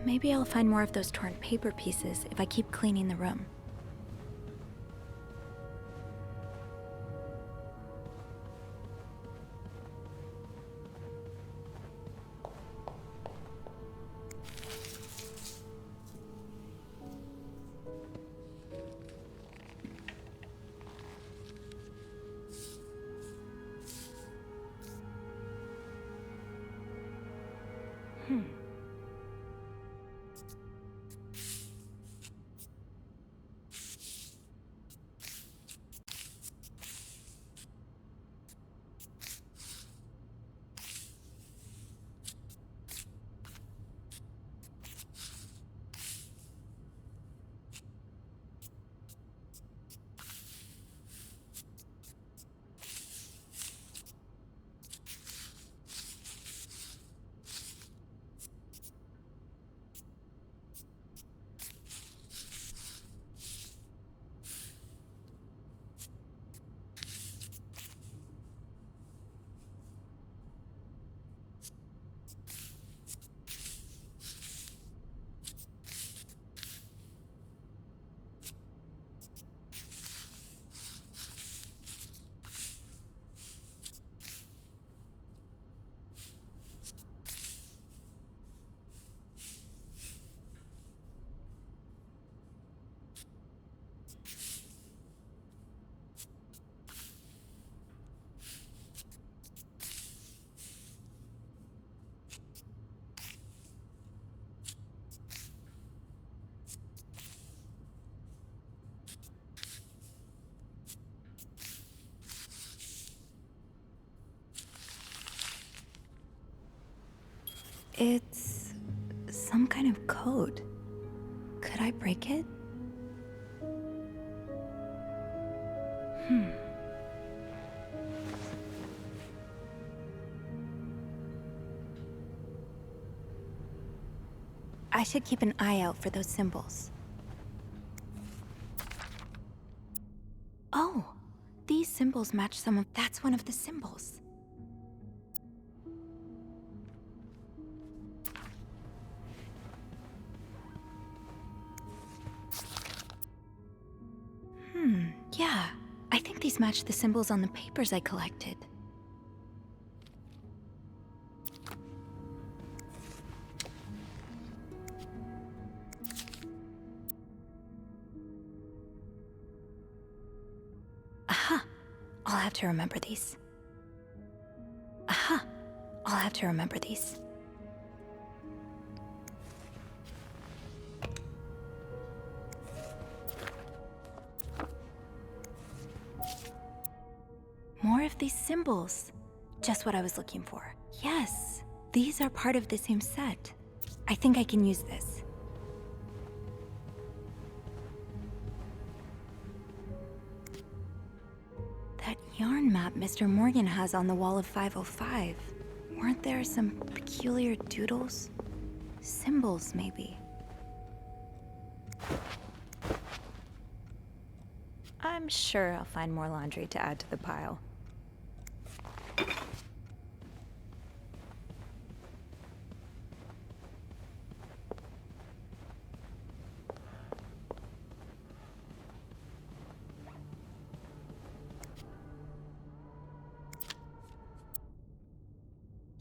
Maybe I'll find more of those torn paper pieces if I keep cleaning the room. It's some kind of code. Could I break it? I should keep an eye out for those symbols. Oh, these symbols match some of... That's one of the symbols. Yeah. I think these match the symbols on the papers I collected. Aha! I'll have to remember these. Aha! I'll have to remember these. More of these symbols. Just what I was looking for. Yes, these are part of the same set. I think I can use this. That yarn map Mr. Morgan has on the wall of 505. Weren't there some peculiar doodles? Symbols, maybe. I'm sure I'll find more laundry to add to the pile.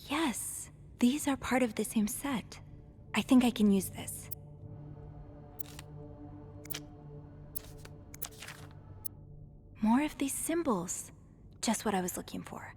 Yes, these are part of the same set. I think I can use this. More of these symbols. Just what I was looking for.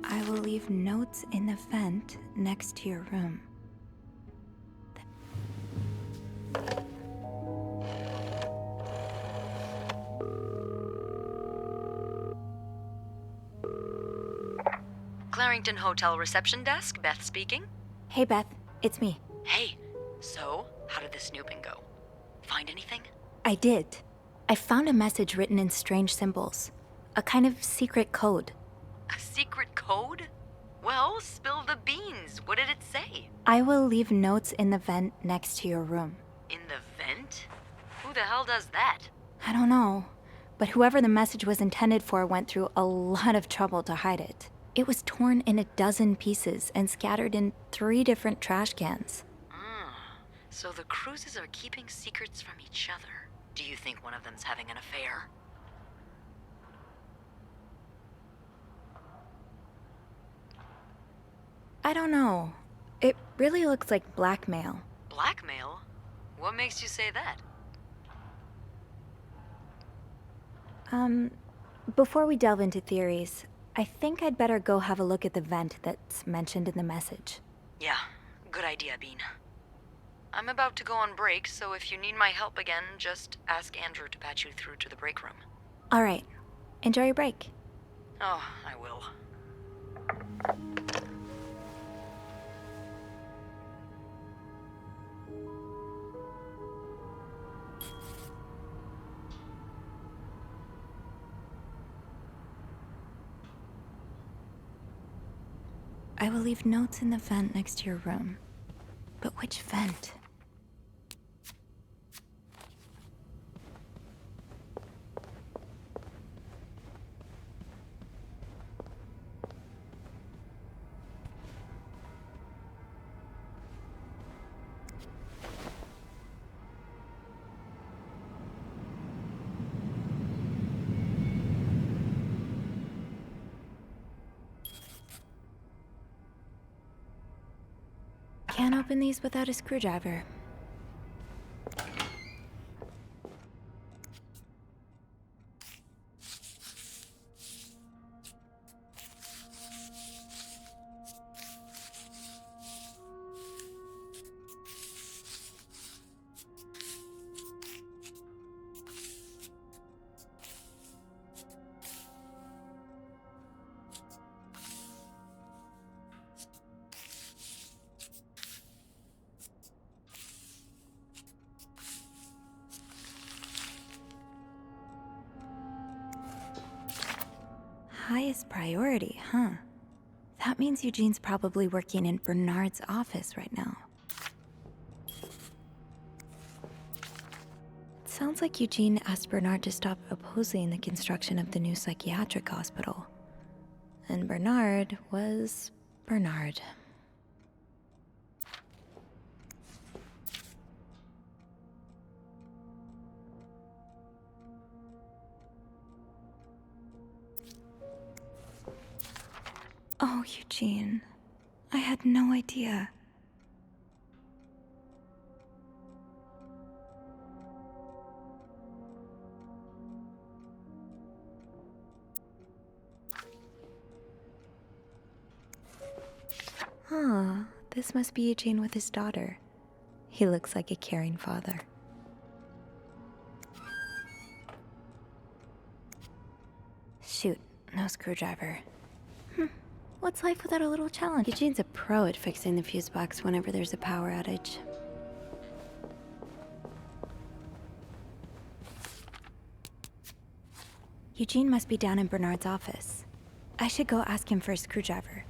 I will leave notes in the vent next to your room. Clarington Hotel reception desk, Beth speaking. Hey, Beth. It's me. Hey, so, how did the snooping go? Find anything? I did. I found a message written in strange symbols. A kind of secret code. A secret code? Well, spill the beans. What did it say? I will leave notes in the vent next to your room. In the vent? Who the hell does that? I don't know, but whoever the message was intended for went through a lot of trouble to hide it. It was torn in a dozen pieces and scattered in 3 different trash cans. So the Cruises are keeping secrets from each other. Do you think one of them's having an affair? I don't know. It really looks like blackmail. Blackmail? What makes you say that? Before we delve into theories, I think I'd better go have a look at the vent that's mentioned in the message. Yeah, good idea, Bean. I'm about to go on break, so if you need my help again, just ask Andrew to patch you through to the break room. All right. Enjoy your break. Oh, I will. I will leave notes in the vent next to your room. But which vent? Can't open these without a screwdriver. Highest priority, huh? That means Eugene's probably working in Bernard's office right now. It sounds like Eugene asked Bernard to stop opposing the construction of the new psychiatric hospital. And Bernard was Bernard. Oh, Eugene. I had no idea. Huh. This must be Eugene with his daughter. He looks like a caring father. Shoot, no screwdriver. What's life without a little challenge? Eugene's a pro at fixing the fuse box whenever there's a power outage. Eugene must be down in Bernard's office. I should go ask him for a screwdriver.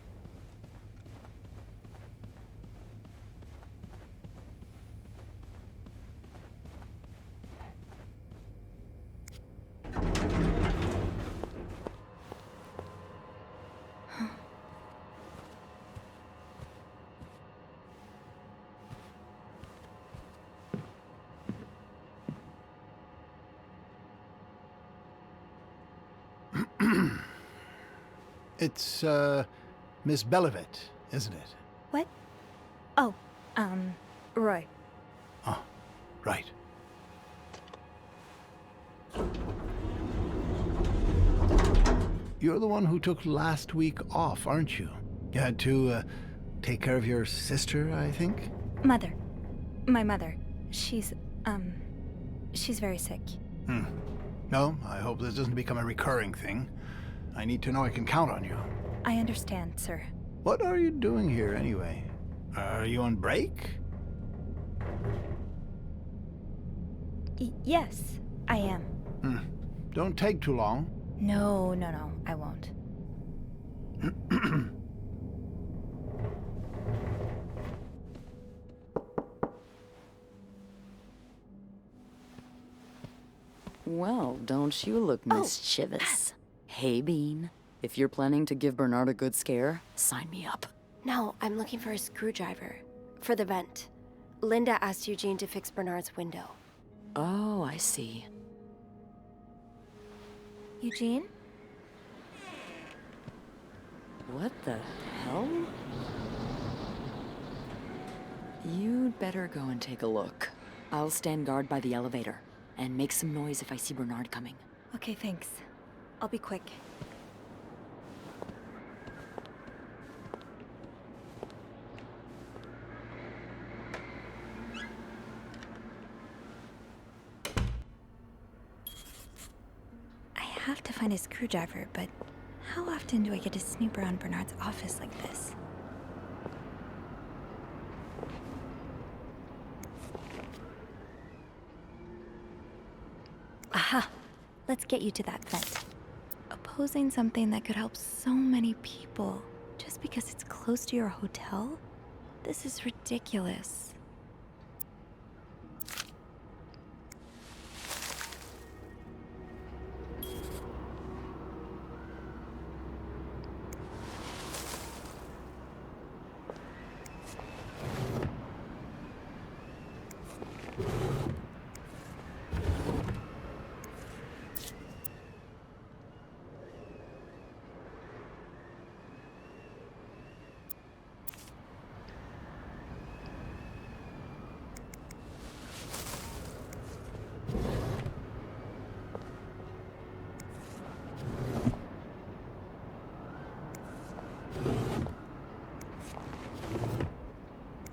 It's, Miss Belivet, isn't it? What? Oh, Roy. Oh, right. You're the one who took last week off, aren't you? You had to, take care of your sister, I think? Mother. My mother. She's very sick. No, I hope this doesn't become a recurring thing. I need to know I can count on you. I understand, sir. What are you doing here anyway? Are you on break? Yes, I am. Don't take too long. No, I won't. Well, don't you look mischievous. Hey, Bean. If you're planning to give Bernard a good scare, sign me up. No, I'm looking for a screwdriver. For the vent. Linda asked Eugene to fix Bernard's window. Oh, I see. Eugene? What the hell? You'd better go and take a look. I'll stand guard by the elevator, and make some noise if I see Bernard coming. Okay, thanks. I'll be quick. I have to find a screwdriver, but how often do I get to snoop around Bernard's office like this? Aha! Let's get you to that vent. Opposing something that could help so many people just because it's close to your hotel? This is ridiculous.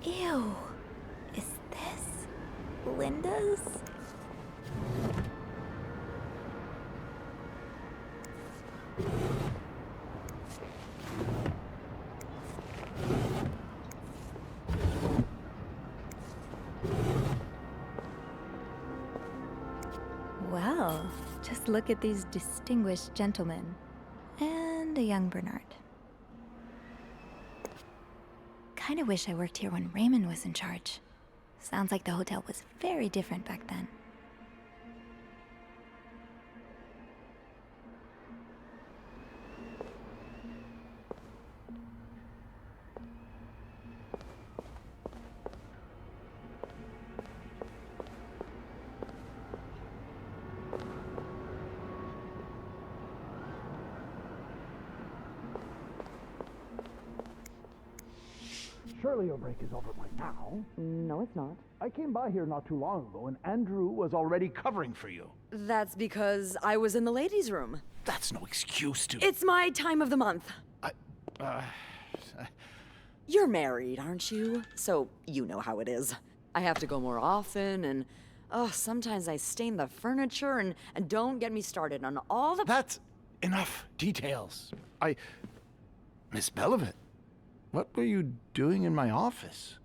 Ew. Is this Linda's? Well, just look at these distinguished gentlemen. And a young Bernard. Kinda wish I worked here when Raymond was in charge. Sounds like the hotel was very different back then. Surely your break is over by now. No, it's not. I came by here not too long ago, and Andrew was already covering for you. That's because I was in the ladies' room. That's no excuse to... It's my time of the month. You're married, aren't you? So you know how it is. I have to go more often, and sometimes I stain the furniture, and don't get me started on all the... That's enough details. Miss Belivet, what were you doing in my office?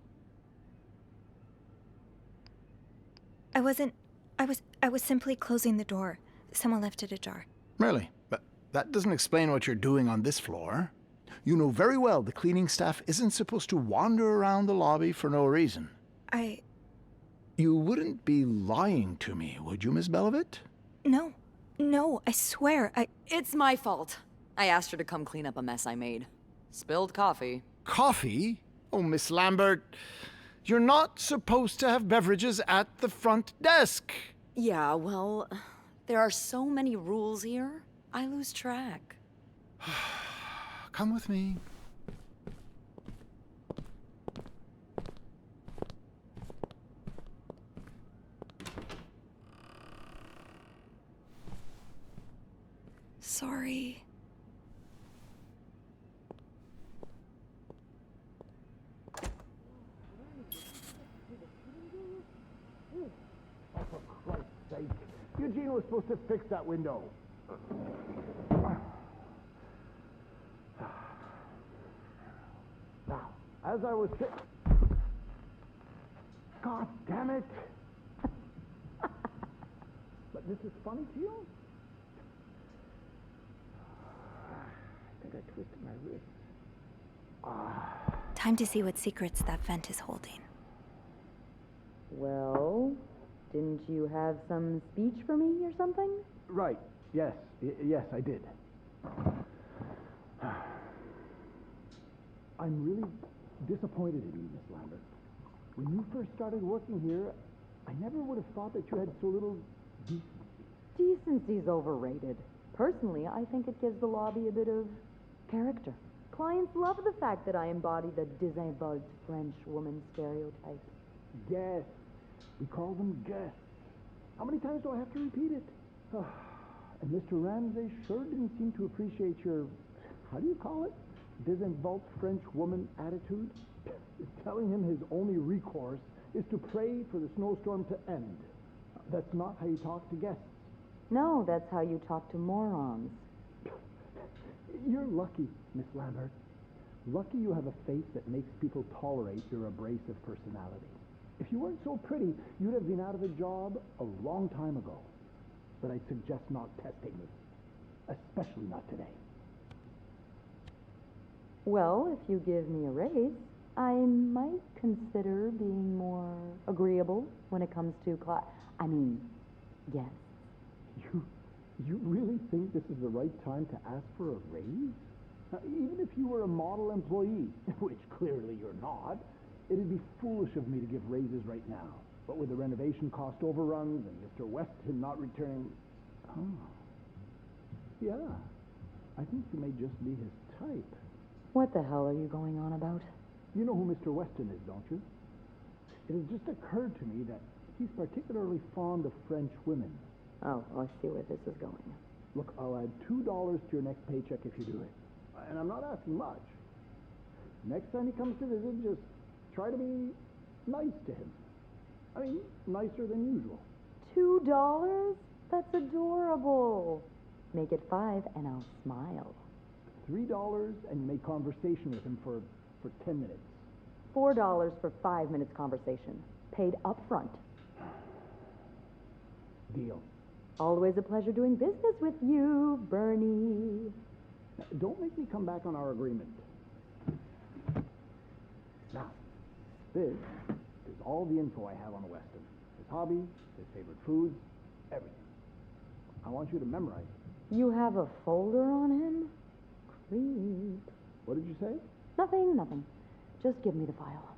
I was simply closing the door. Someone left it ajar. Really? But that doesn't explain what you're doing on this floor. You know very well the cleaning staff isn't supposed to wander around the lobby for no reason. You wouldn't be lying to me, would you, Miss Belivet? No, I swear, It's my fault. I asked her to come clean up a mess I made. Spilled coffee. Coffee? Oh, Miss Lambert, you're not supposed to have beverages at the front desk. Yeah, well, there are so many rules here, I lose track. Come with me. Sorry. Oh, for Christ's sake. Eugene was supposed to fix that window. as I was saying... God damn it! But this is funny to you? I think I twisted my wrist. Time to see what secrets that vent is holding. Well, didn't you have some speech for me or something? Right. Yes. Yes, I did. I'm really disappointed in you, Miss Lambert. When you first started working here, I never would have thought that you had so little decency. Decency's overrated. Personally, I think it gives the lobby a bit of character. Clients love the fact that I embody the désinvolte French woman stereotype. Guests. We call them guests. How many times do I have to repeat it? And Mr. Ramsay sure didn't seem to appreciate your, how do you call it? Désinvolte French woman attitude? Telling him his only recourse is to pray for the snowstorm to end. That's not how you talk to guests. No, that's how you talk to morons. You're lucky, Miss Lambert. Lucky you have a face that makes people tolerate your abrasive personality. If you weren't so pretty, you'd have been out of a job a long time ago. But I'd suggest not testing me. Especially not today. Well, if you give me a raise, I might consider being more agreeable when it comes to yes. You really think this is the right time to ask for a raise? Now, even if you were a model employee, which clearly you're not, it'd be foolish of me to give raises right now. But with the renovation cost overruns and Mr. Weston not returning... Yeah, I think you may just be his type. What the hell are you going on about? You know who Mr. Weston is, don't you? It has just occurred to me that he's particularly fond of French women. Oh, I see where this is going. Look, I'll add $2 to your next paycheck if you do it. And I'm not asking much. Next time he comes to visit, just try to be nice to him. I mean, nicer than usual. $2? That's adorable. Make it 5 and I'll smile. $3 and you make conversation with him for 10 minutes. $4 for 5 minutes conversation. Paid up front. Deal. Always a pleasure doing business with you, Bernie. Now, don't make me come back on our agreement. Now, this is all the info I have on Weston. His hobbies, his favorite foods, everything. I want you to memorize it. You have a folder on him? Creep. What did you say? Nothing. Just give me the file.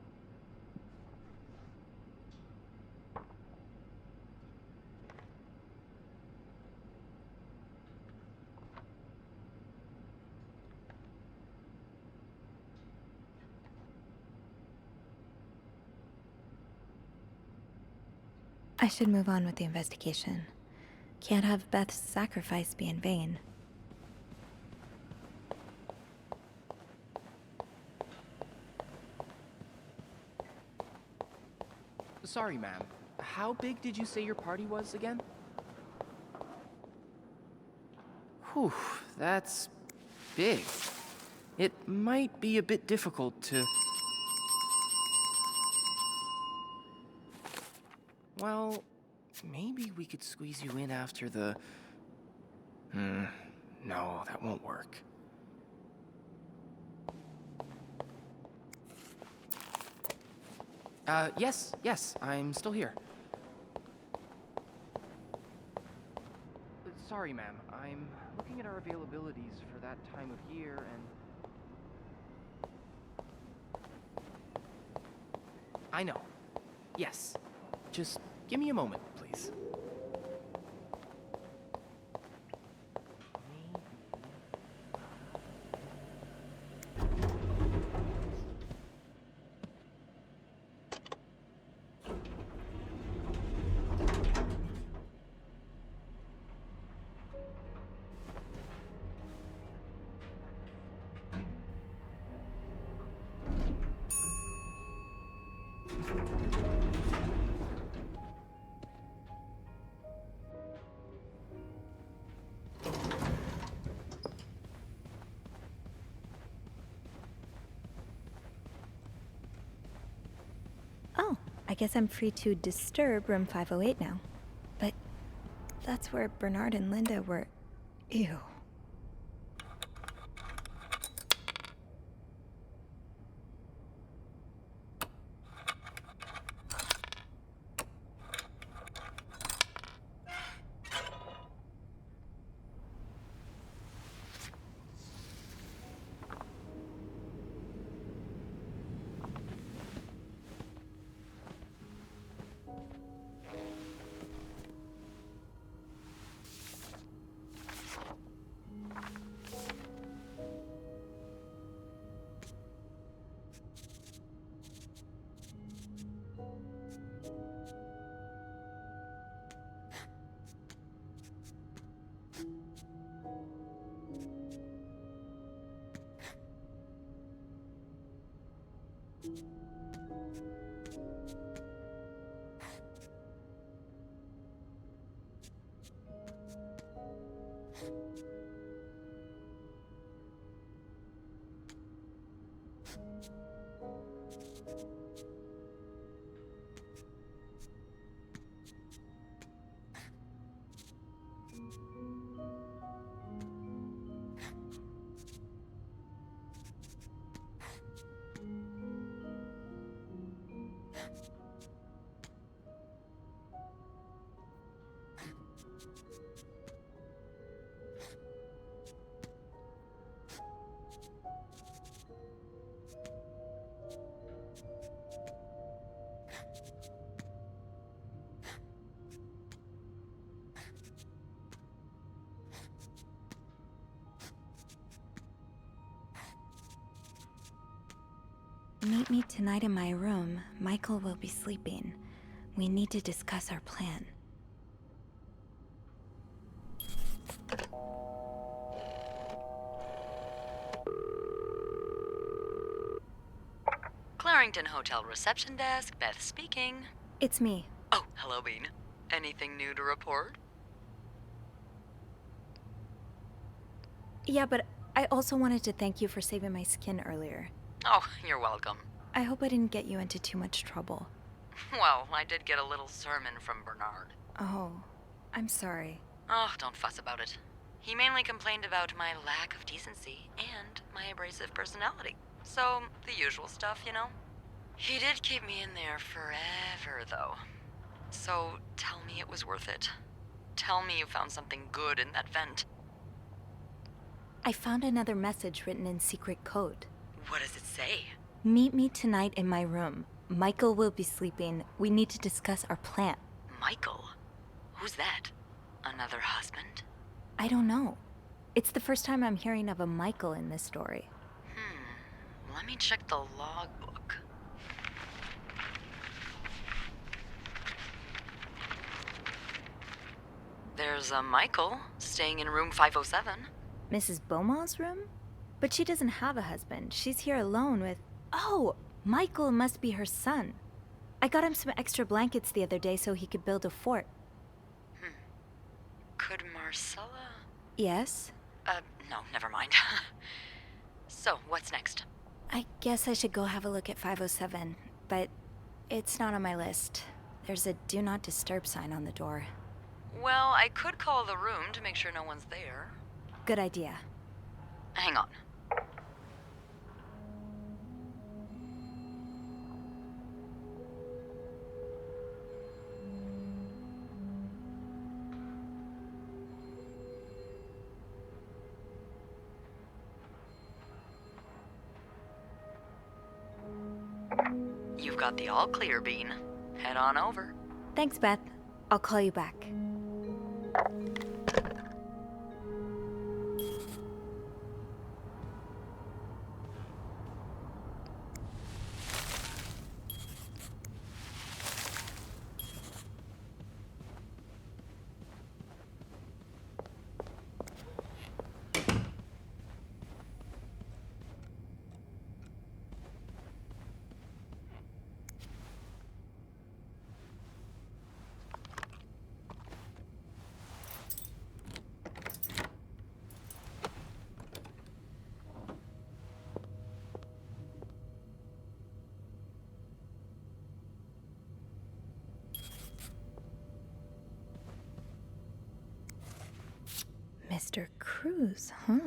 I should move on with the investigation. Can't have Beth's sacrifice be in vain. Sorry, ma'am. How big did you say your party was again? Whew, that's big. It might be a bit difficult to... Well, maybe we could squeeze you in after the... No, that won't work. Yes, I'm still here. Sorry, ma'am. I'm looking at our availabilities for that time of year, and... I know. Yes. Just give me a moment, please. guess I'm free to disturb room 508 now. But that's where Bernard and Linda were. Ew. Meet me tonight in my room. Michael will be sleeping. We need to discuss our plan. Clarington Hotel reception desk, Beth speaking. It's me. Oh, hello, Bean. Anything new to report? Yeah, but I also wanted to thank you for saving my skin earlier. Oh, you're welcome. I hope I didn't get you into too much trouble. Well, I did get a little sermon from Bernard. Oh, I'm sorry. Oh, don't fuss about it. He mainly complained about my lack of decency and my abrasive personality. So, the usual stuff, you know? He did keep me in there forever, though. So, tell me it was worth it. Tell me you found something good in that vent. I found another message written in secret code. What does it say? Meet me tonight in my room. Michael will be sleeping. We need to discuss our plan. Michael? Who's that? Another husband? I don't know. It's the first time I'm hearing of a Michael in this story. Let me check the logbook. There's a Michael staying in room 507. Mrs. Beaumont's room? But she doesn't have a husband. She's here alone with... Oh! Michael must be her son. I got him some extra blankets the other day so he could build a fort. Could Marcella... Yes? No, never mind. So, what's next? I guess I should go have a look at 507, but it's not on my list. There's a do not disturb sign on the door. Well, I could call the room to make sure no one's there. Good idea. Hang on. You've got the all clear, Bean. Head on over. Thanks, Beth. I'll call you back. Mr. Cruz, huh?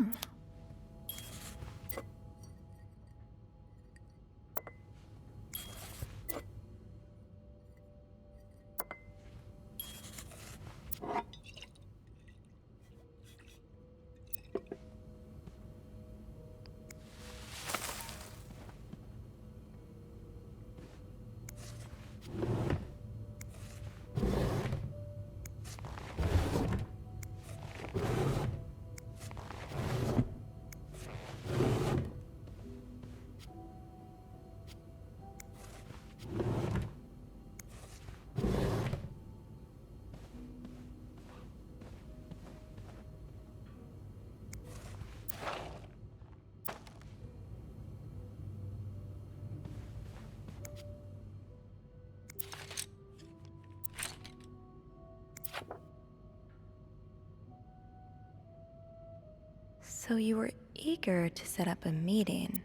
So you were eager to set up a meeting,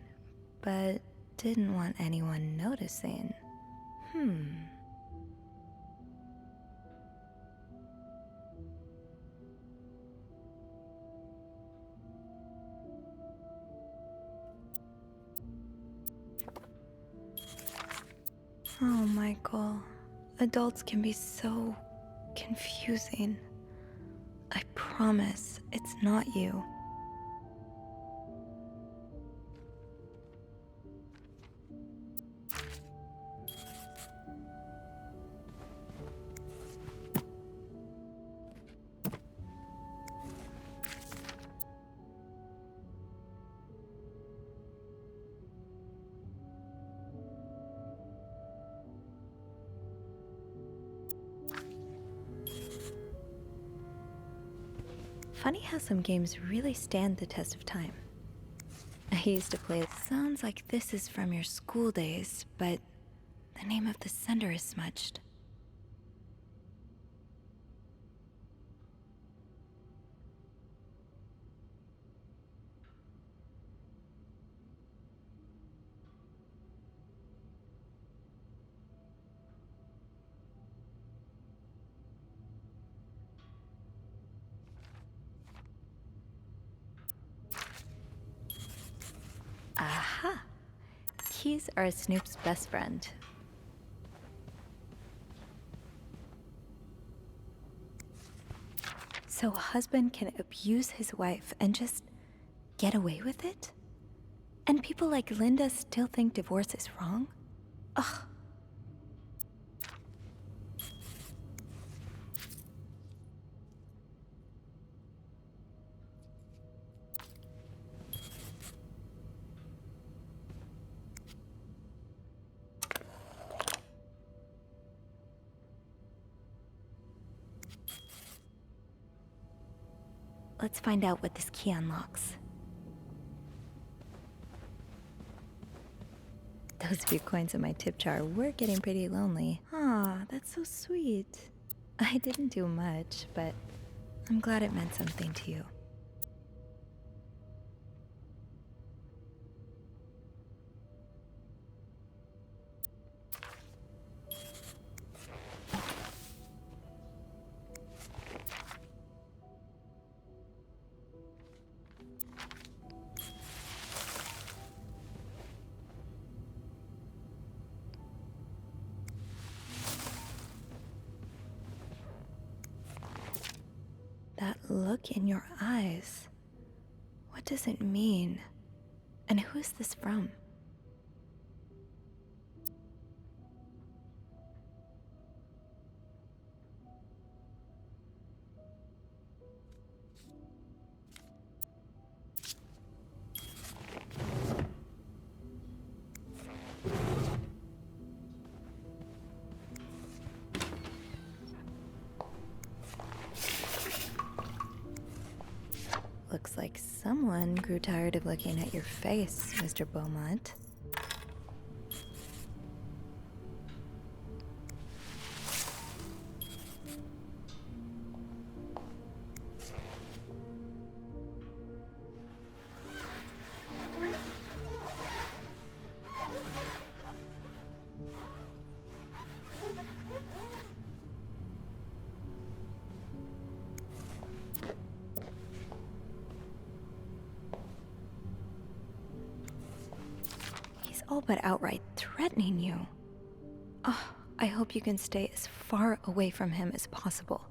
but didn't want anyone noticing. Oh, Michael. Adults can be so confusing. I promise it's not you. Funny how some games really stand the test of time. I used to play. Sounds like this is from your school days, but the name of the sender is smudged. Aha! Keys are Snoop's best friend. So a husband can abuse his wife and just get away with it? And people like Linda still think divorce is wrong? Ugh. Let's find out what this key unlocks. Those few coins in my tip jar were getting pretty lonely. Aw, that's so sweet. I didn't do much, but I'm glad it meant something to you. That look in your eyes. What does it mean? And who is this from? Looks like someone grew tired of looking at your face, Mr. Beaumont. all but outright threatening you. Oh, I hope you can stay as far away from him as possible.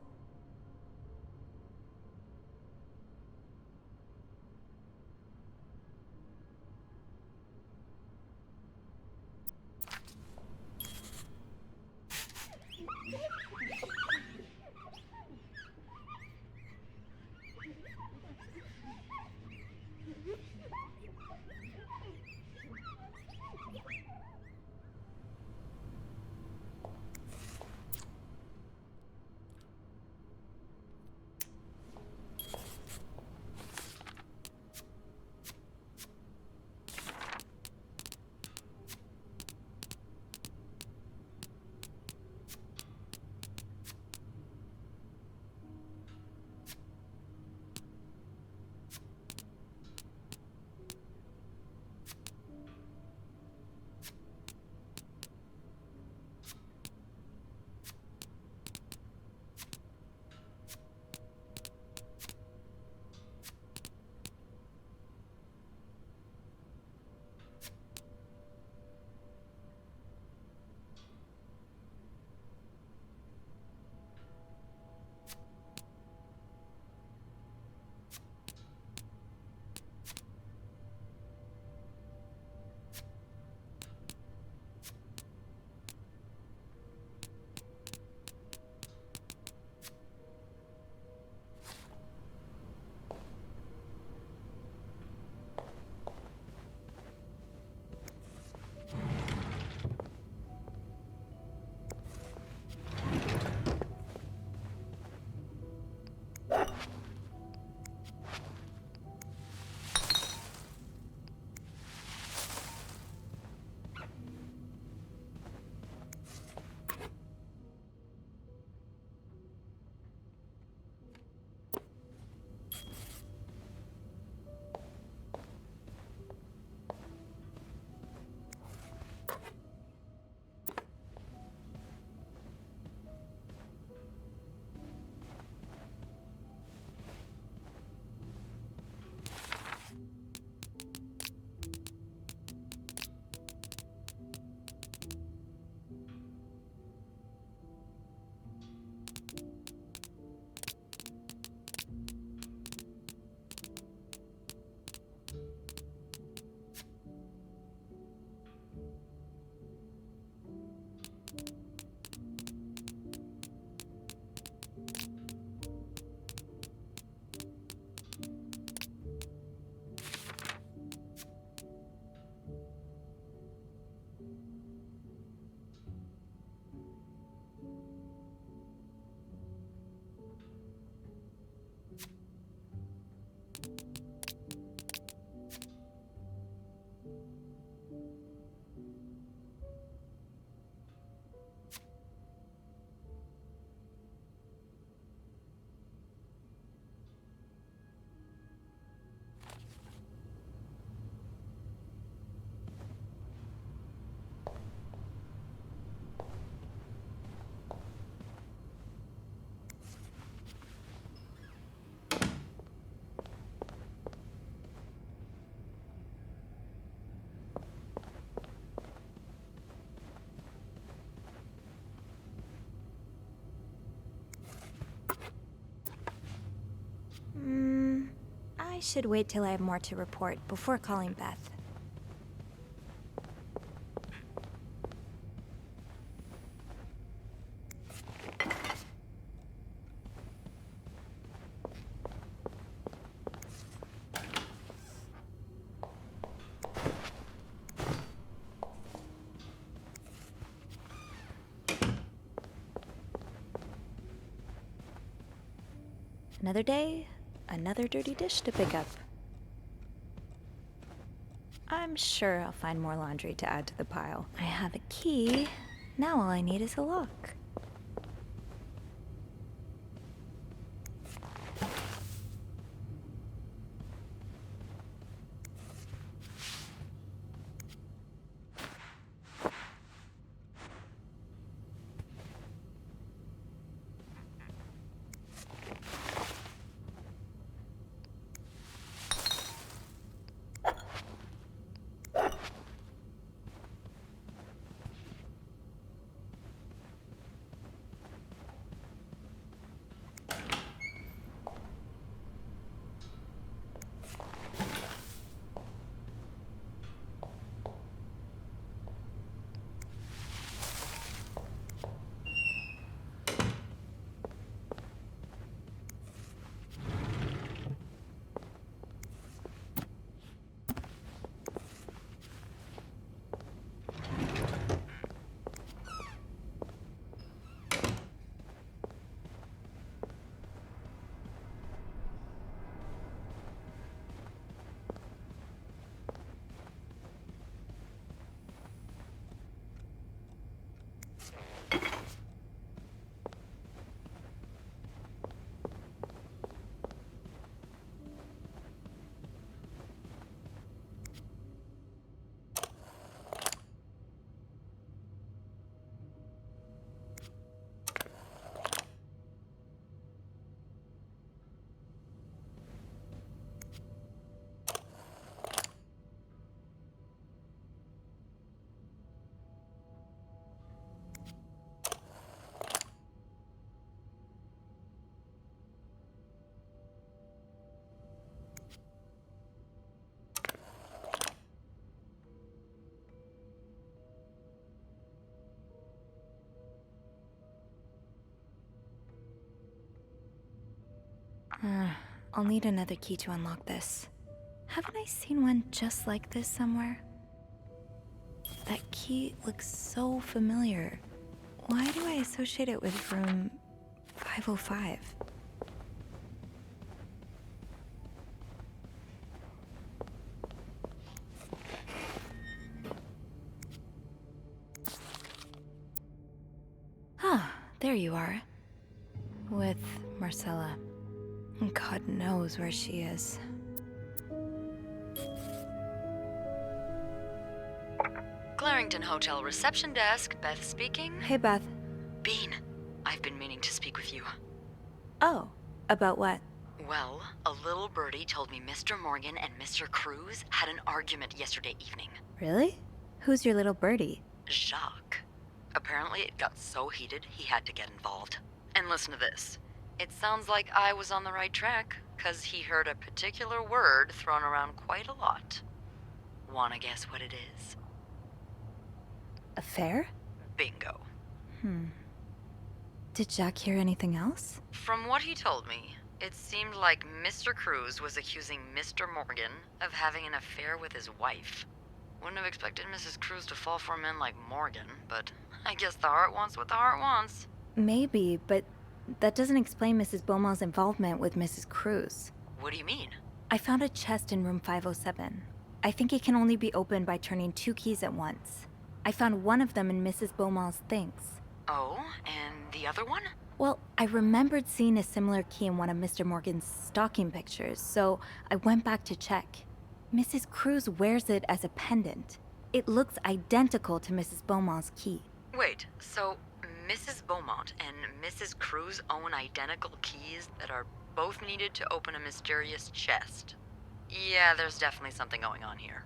I should wait till I have more to report before calling Beth. Another day, another dirty dish to pick up. I'm sure I'll find more laundry to add to the pile. I have a key. Now all I need is a lock. I'll need another key to unlock this. Haven't I seen one just like this somewhere? That key looks so familiar. Why do I associate it with room 505? Ah, there you are. With Marcella. God knows where she is. Clarington Hotel reception desk, Beth speaking. Hey, Beth. Bean, I've been meaning to speak with you. Oh, about what? Well, a little birdie told me Mr. Morgan and Mr. Cruz had an argument yesterday evening. Really? Who's your little birdie? Jacques. Apparently it got so heated he had to get involved. And listen to this. It sounds like I was on the right track, 'cause he heard a particular word thrown around quite a lot. Wanna guess what it is? Affair? Bingo. Did Jack hear anything else? From what he told me, it seemed like Mr. Cruz was accusing Mr. Morgan of having an affair with his wife. Wouldn't have expected Mrs. Cruz to fall for a man like Morgan, but I guess the heart wants what the heart wants. Maybe, but that doesn't explain Mrs. Beaumont's involvement with Mrs. Cruz. What do you mean? I found a chest in room 507. I think it can only be opened by turning 2 keys at once. I found one of them in Mrs. Beaumont's things. Oh, and the other one? Well, I remembered seeing a similar key in one of Mr. Morgan's stocking pictures, so I went back to check. Mrs. Cruz wears it as a pendant. It looks identical to Mrs. Beaumont's key. Wait, so Mrs. Beaumont and Mrs. Cruz own identical keys that are both needed to open a mysterious chest? Yeah, there's definitely something going on here.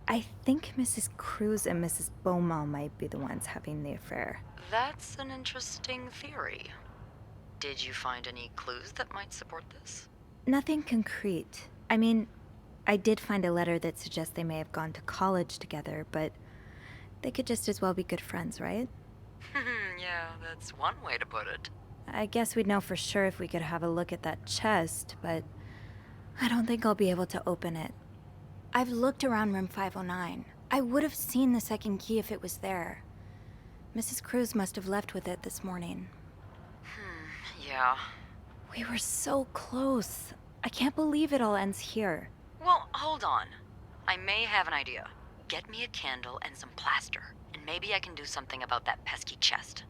I think Mrs. Cruz and Mrs. Beaumont might be the ones having the affair. That's an interesting theory. Did you find any clues that might support this? Nothing concrete. I mean, I did find a letter that suggests they may have gone to college together, but they could just as well be good friends, right? Yeah, that's one way to put it. I guess we'd know for sure if we could have a look at that chest, but I don't think I'll be able to open it. I've looked around room 509. I would have seen the second key if it was there. Mrs. Cruz must have left with it this morning. Yeah. We were so close. I can't believe it all ends here. Well, hold on. I may have an idea. Get me a candle and some plaster, and maybe I can do something about that pesky chest.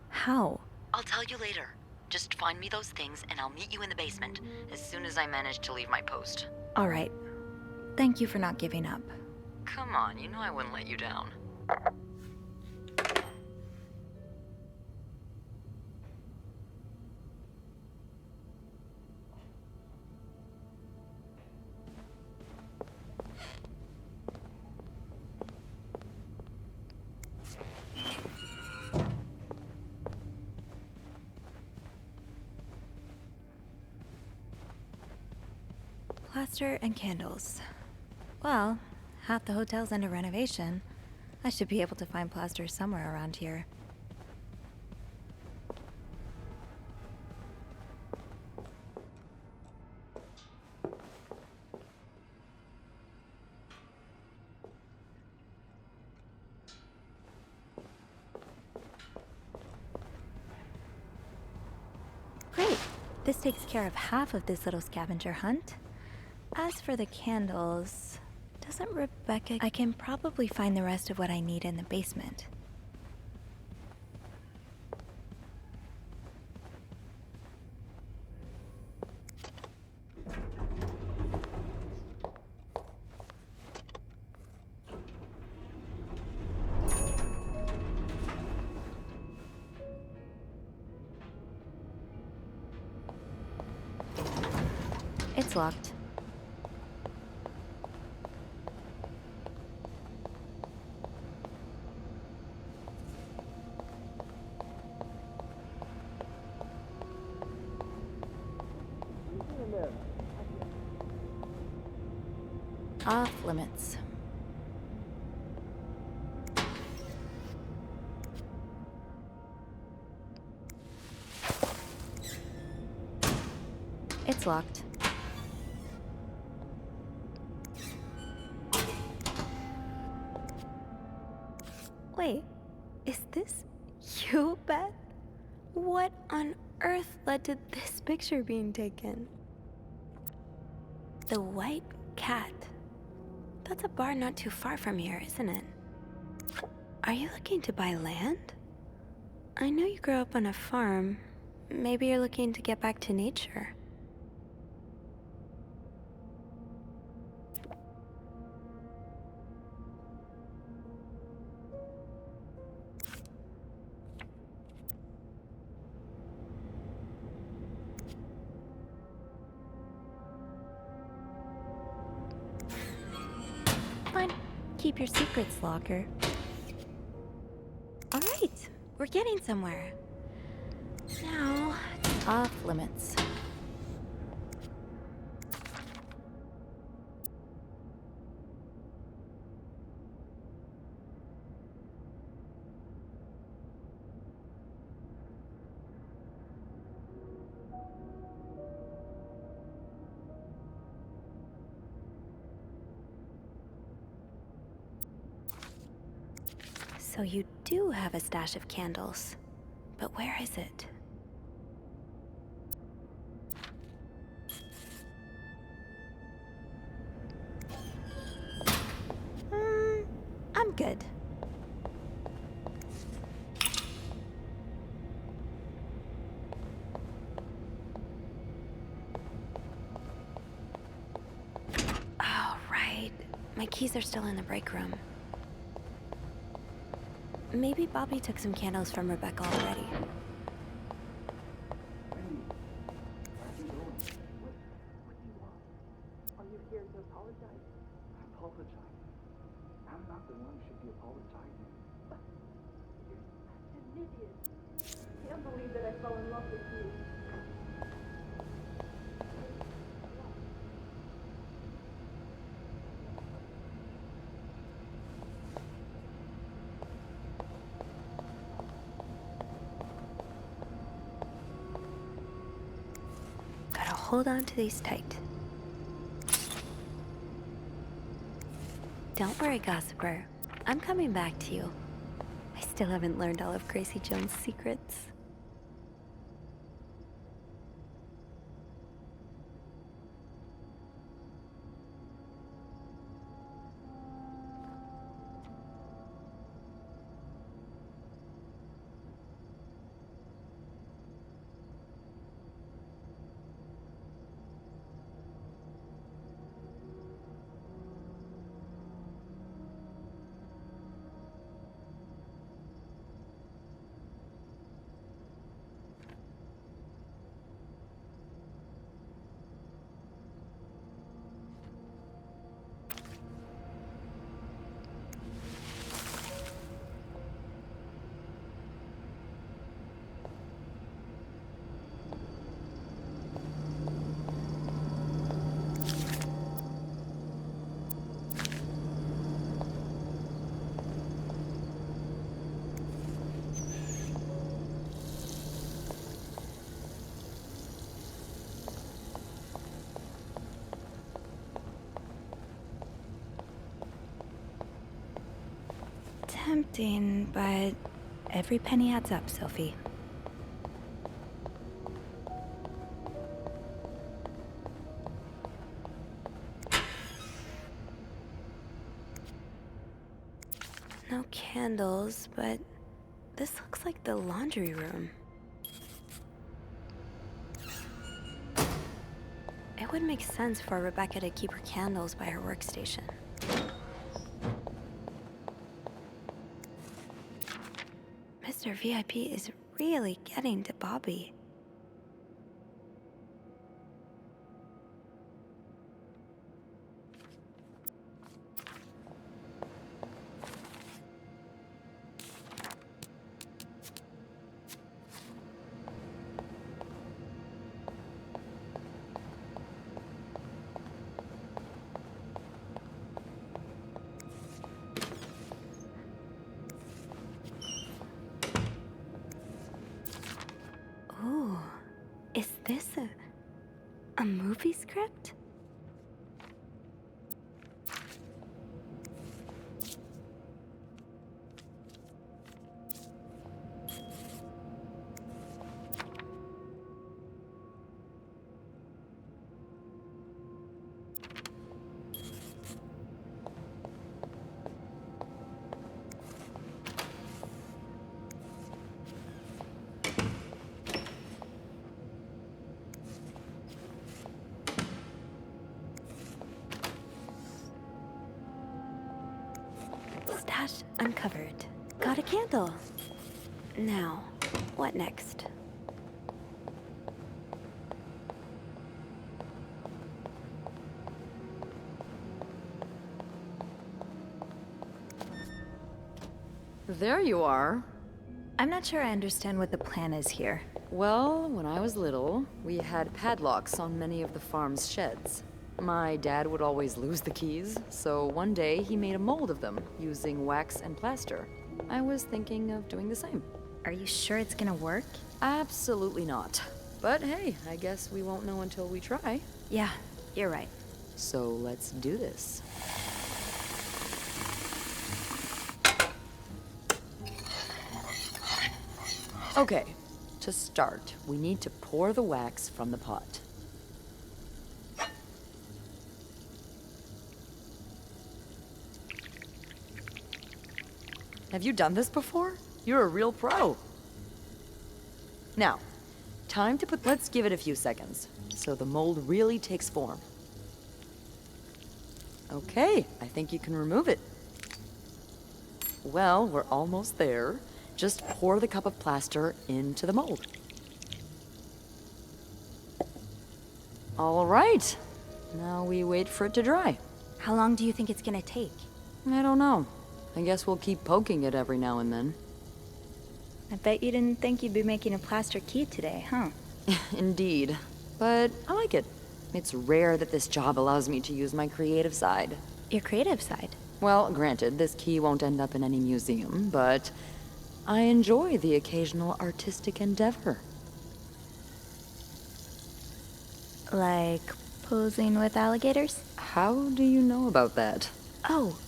How? I'll tell you later. Just find me those things and I'll meet you in the basement as soon as I manage to leave my post. All right. Thank you for not giving up. Come on, you know I wouldn't let you down. Plaster and candles. Well, half the hotel's under renovation. I should be able to find plaster somewhere around here. Great! This takes care of half of this little scavenger hunt. As for the candles, doesn't Rebecca... I can probably find the rest of what I need in the basement. It's locked. Off limits. It's locked. Wait, is this you, Beth? What on earth led to this picture being taken? The White Cat. That's a bar not too far from here, isn't it? Are you looking to buy land? I know you grew up on a farm. Maybe you're looking to get back to nature. Fine. Keep your secrets, Locker. All right, we're getting somewhere. Now, it's off limits. So you do have a stash of candles, but where is it? I'm good. Oh, right. My keys are still in the break room. Maybe Bobby took some candles from Rebecca already. Are you here to apologize? Apologize? I'm not the one who should be apologizing. You're an idiot. I can't believe that I fell in love with you. Gotta hold on to these tight. Don't worry, Gossiper. I'm coming back to you. I still haven't learned all of Gracie Jones' secrets. Tempting, but every penny adds up, Sophie. No candles, but this looks like the laundry room. It would make sense for Rebecca to keep her candles by her workstation. Mr. VIP is really getting to Bobby. Ooh, is this A movie script? Stash uncovered. Got a candle. Now, what next? There you are. I'm not sure I understand what the plan is here. Well, when I was little, we had padlocks on many of the farm's sheds. My dad would always lose the keys, so one day he made a mold of them using wax and plaster. I was thinking of doing the same. Are you sure it's gonna work? Absolutely not. But hey, I guess we won't know until we try. Yeah, you're right. So let's do this. Okay, to start, we need to pour the wax from the pot. Have you done this before? You're a real pro. Now, time to put, let's give it a few seconds, so the mold really takes form. Okay, I think you can remove it. Well, we're almost there. Just pour the cup of plaster into the mold. All right, now we wait for it to dry. How long do you think it's gonna take? I don't know. I guess we'll keep poking it every now and then. I bet you didn't think you'd be making a plaster key today, huh? Indeed. But I like it. It's rare that this job allows me to use my creative side. Your creative side? Well, granted, this key won't end up in any museum, but I enjoy the occasional artistic endeavor. Like posing with alligators? How do you know about that? Oh,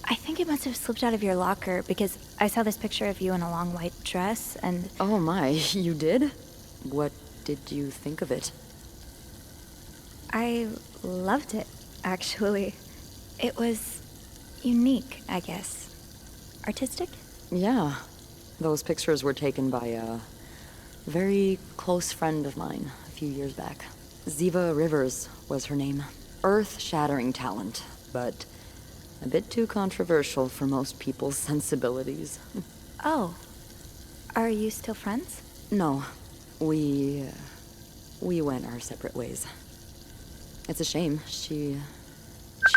I think it must have slipped out of your locker because I saw this picture of you in a long white dress and... Oh my, you did? What did you think of it? I loved it, actually. It was unique, I guess. Artistic? Yeah. Those pictures were taken by a very close friend of mine a few years back. Ziva Rivers was her name. Earth-shattering talent, but a bit too controversial for most people's sensibilities. Oh. Are you still friends? No. We went our separate ways. It's a shame. She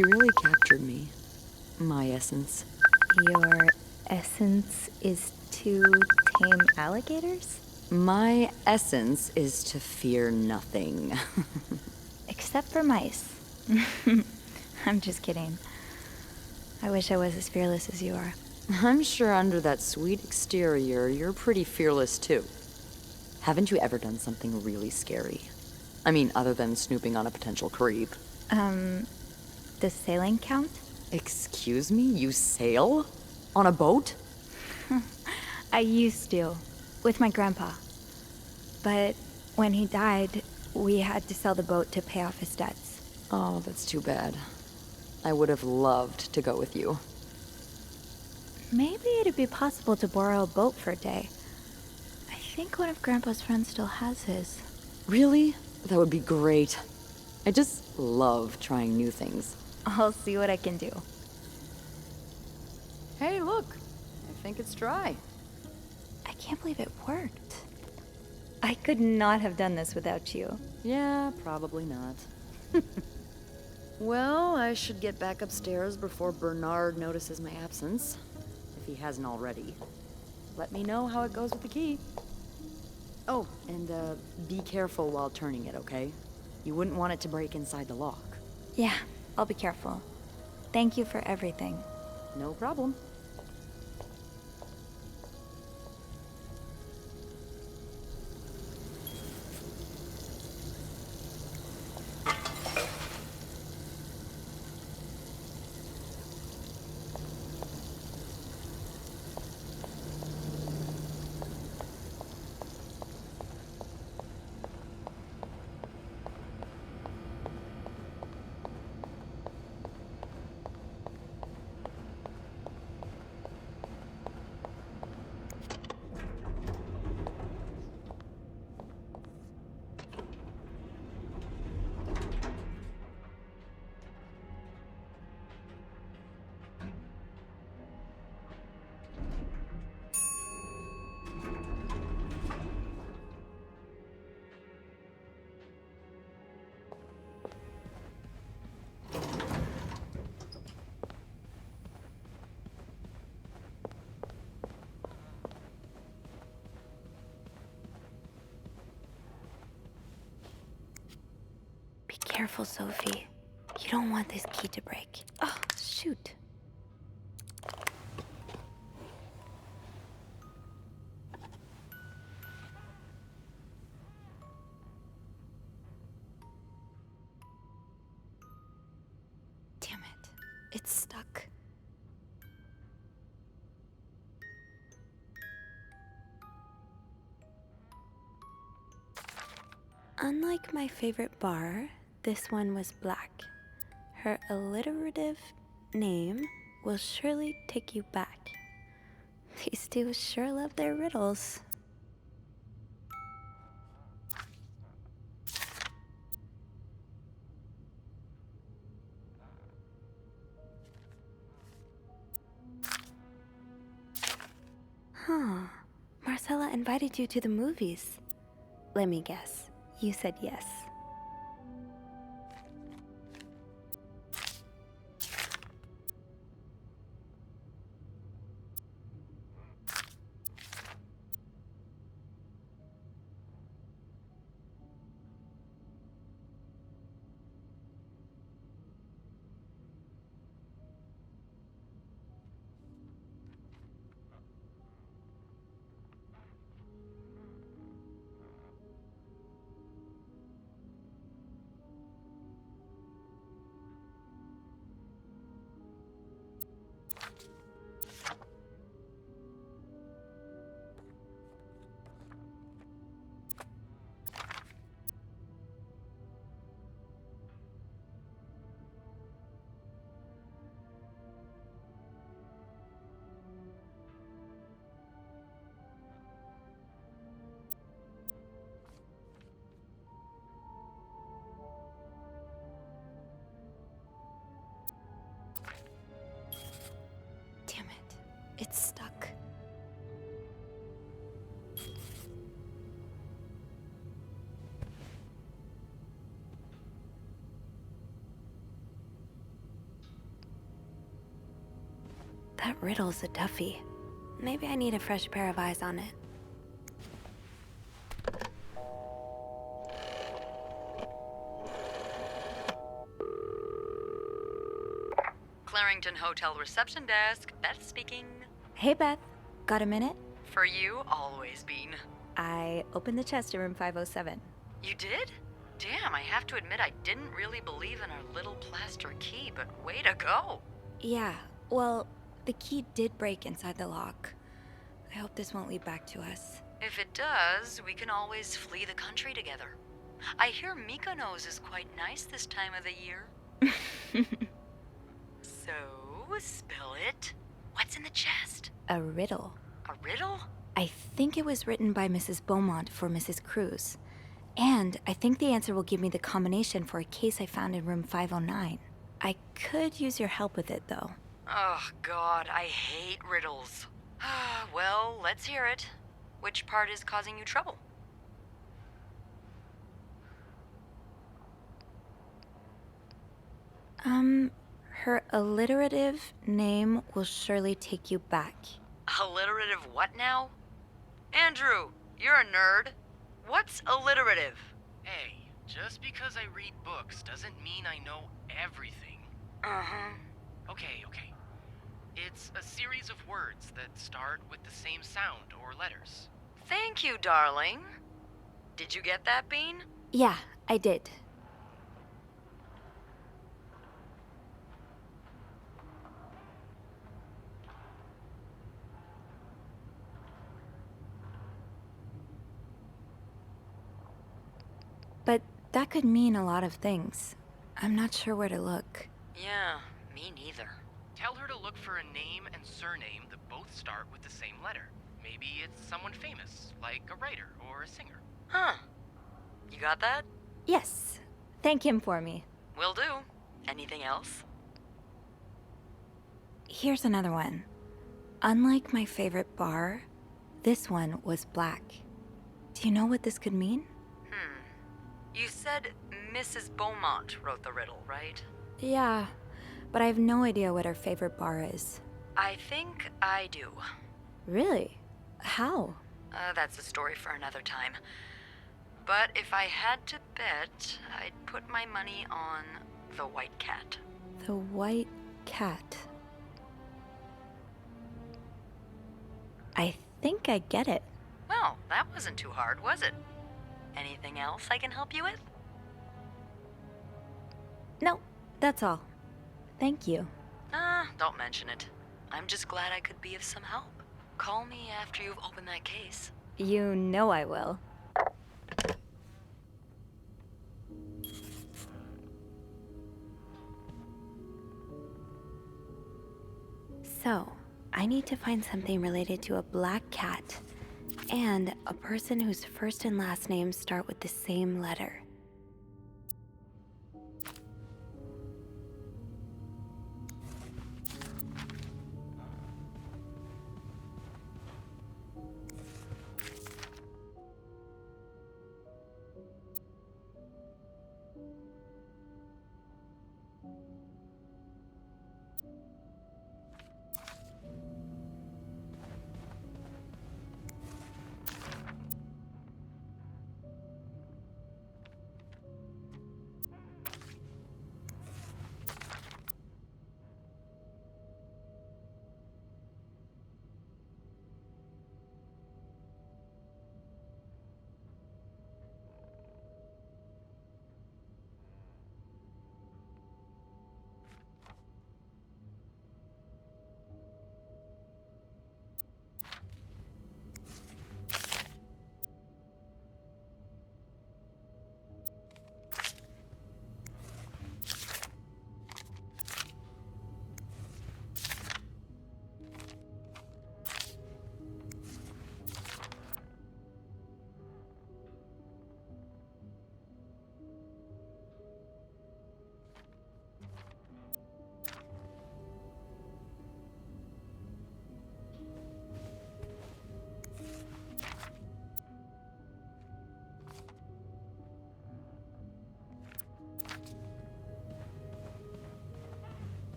really captured me. My essence. Your essence is to tame alligators? My essence is to fear nothing. Except for mice. I'm just kidding. I wish I was as fearless as you are. I'm sure under that sweet exterior, you're pretty fearless too. Haven't you ever done something really scary? I mean, other than snooping on a potential creep. Does sailing count? Excuse me? You sail? On a boat? I used to, with my grandpa. But when he died, we had to sell the boat to pay off his debts. Oh, that's too bad. I would have loved to go with you. Maybe it'd be possible to borrow a boat for a day. I think one of Grandpa's friends still has his. Really? That would be great. I just love trying new things. I'll see what I can do. Hey, look. I think it's dry. I can't believe it worked. I could not have done this without you. Yeah, probably not. Well, I should get back upstairs before Bernard notices my absence, if he hasn't already. Let me know how it goes with the key. Oh, and be careful while turning it, okay? You wouldn't want it to break inside the lock. Yeah, I'll be careful. Thank you for everything. No problem. careful, Sophie. You don't want this key to break. Oh, shoot. Damn it. It's stuck. Unlike my favorite bar, this one was black. Her alliterative name will surely take you back. These two sure love their riddles. Huh. Marcella invited you to the movies. Let me guess. You said yes. Damn it. It's stuck. That riddle's a toughie. Maybe I need a fresh pair of eyes on it. Clarington Hotel reception desk. Beth speaking. Hey, Beth. Got a minute? For you, always, Bean. I opened the chest in room 507. You did? Damn, I have to admit I didn't really believe in our little plaster key, but way to go. Yeah, well, the key did break inside the lock. I hope this won't lead back to us. If it does, we can always flee the country together. I hear Mykonos is quite nice this time of the year. So, spill it. What's in the chest? A riddle. A riddle? I think it was written by Mrs. Beaumont for Mrs. Cruz. And I think the answer will give me the combination for a case I found in room 509. I could use your help with it, though. Oh, God, I hate riddles. Well, let's hear it. Which part is causing you trouble? Her alliterative name will surely take you back. Alliterative what now? Andrew, you're a nerd. What's alliterative? Hey, just because I read books doesn't mean I know everything. Uh-huh. Okay. It's a series of words that start with the same sound or letters. Thank you, darling. Did you get that, Bean? Yeah, I did. But that could mean a lot of things. I'm not sure where to look. Yeah, me neither. Tell her to look for a name and surname that both start with the same letter. Maybe it's someone famous, like a writer or a singer. Huh. You got that? Yes. Thank him for me. Will do. Anything else? Here's another one. Unlike my favorite bar, this one was black. Do you know what this could mean? You said Mrs. Beaumont wrote the riddle, right? Yeah, but I have no idea what her favorite bar is. I think I do. Really? How? That's a story for another time. But if I had to bet, I'd put my money on the white cat. The white cat. I think I get it. Well, that wasn't too hard, was it? Anything else I can help you with? No, that's all. Thank you. Don't mention it. I'm just glad I could be of some help. Call me after you've opened that case. You know I will. So, I need to find something related to a black cat and a person whose first and last names start with the same letter.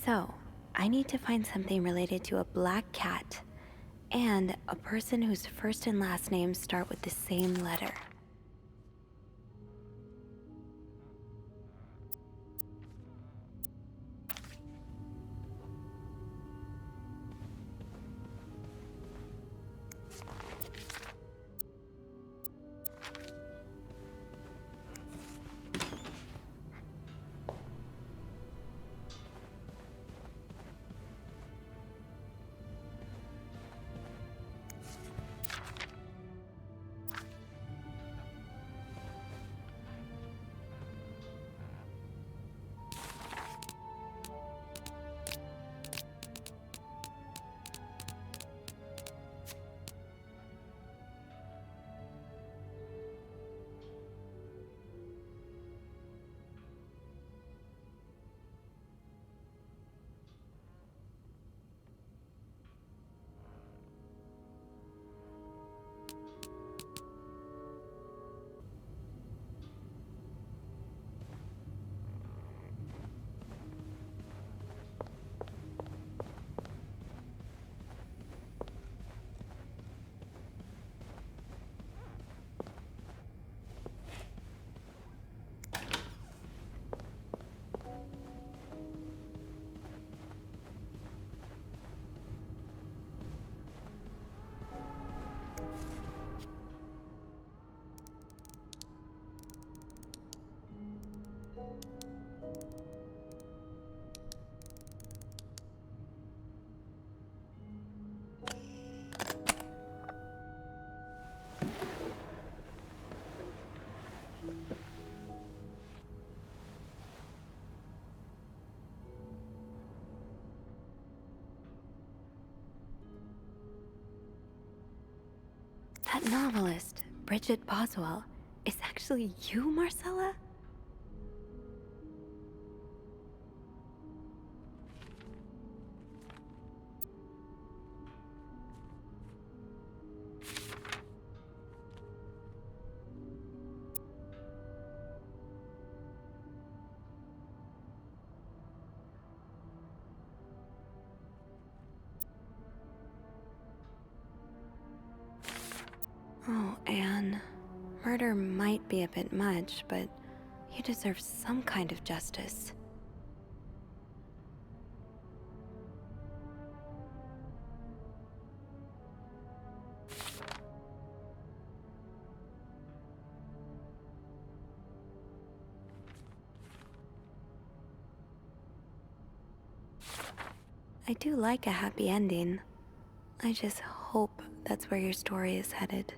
So, I need to find something related to a black cat and a person whose first and last names start with the same letter. That novelist, Bridget Boswell, is actually you, Marcella? Anne. Murder might be a bit much, but you deserve some kind of justice. I do like a happy ending. I just hope that's where your story is headed.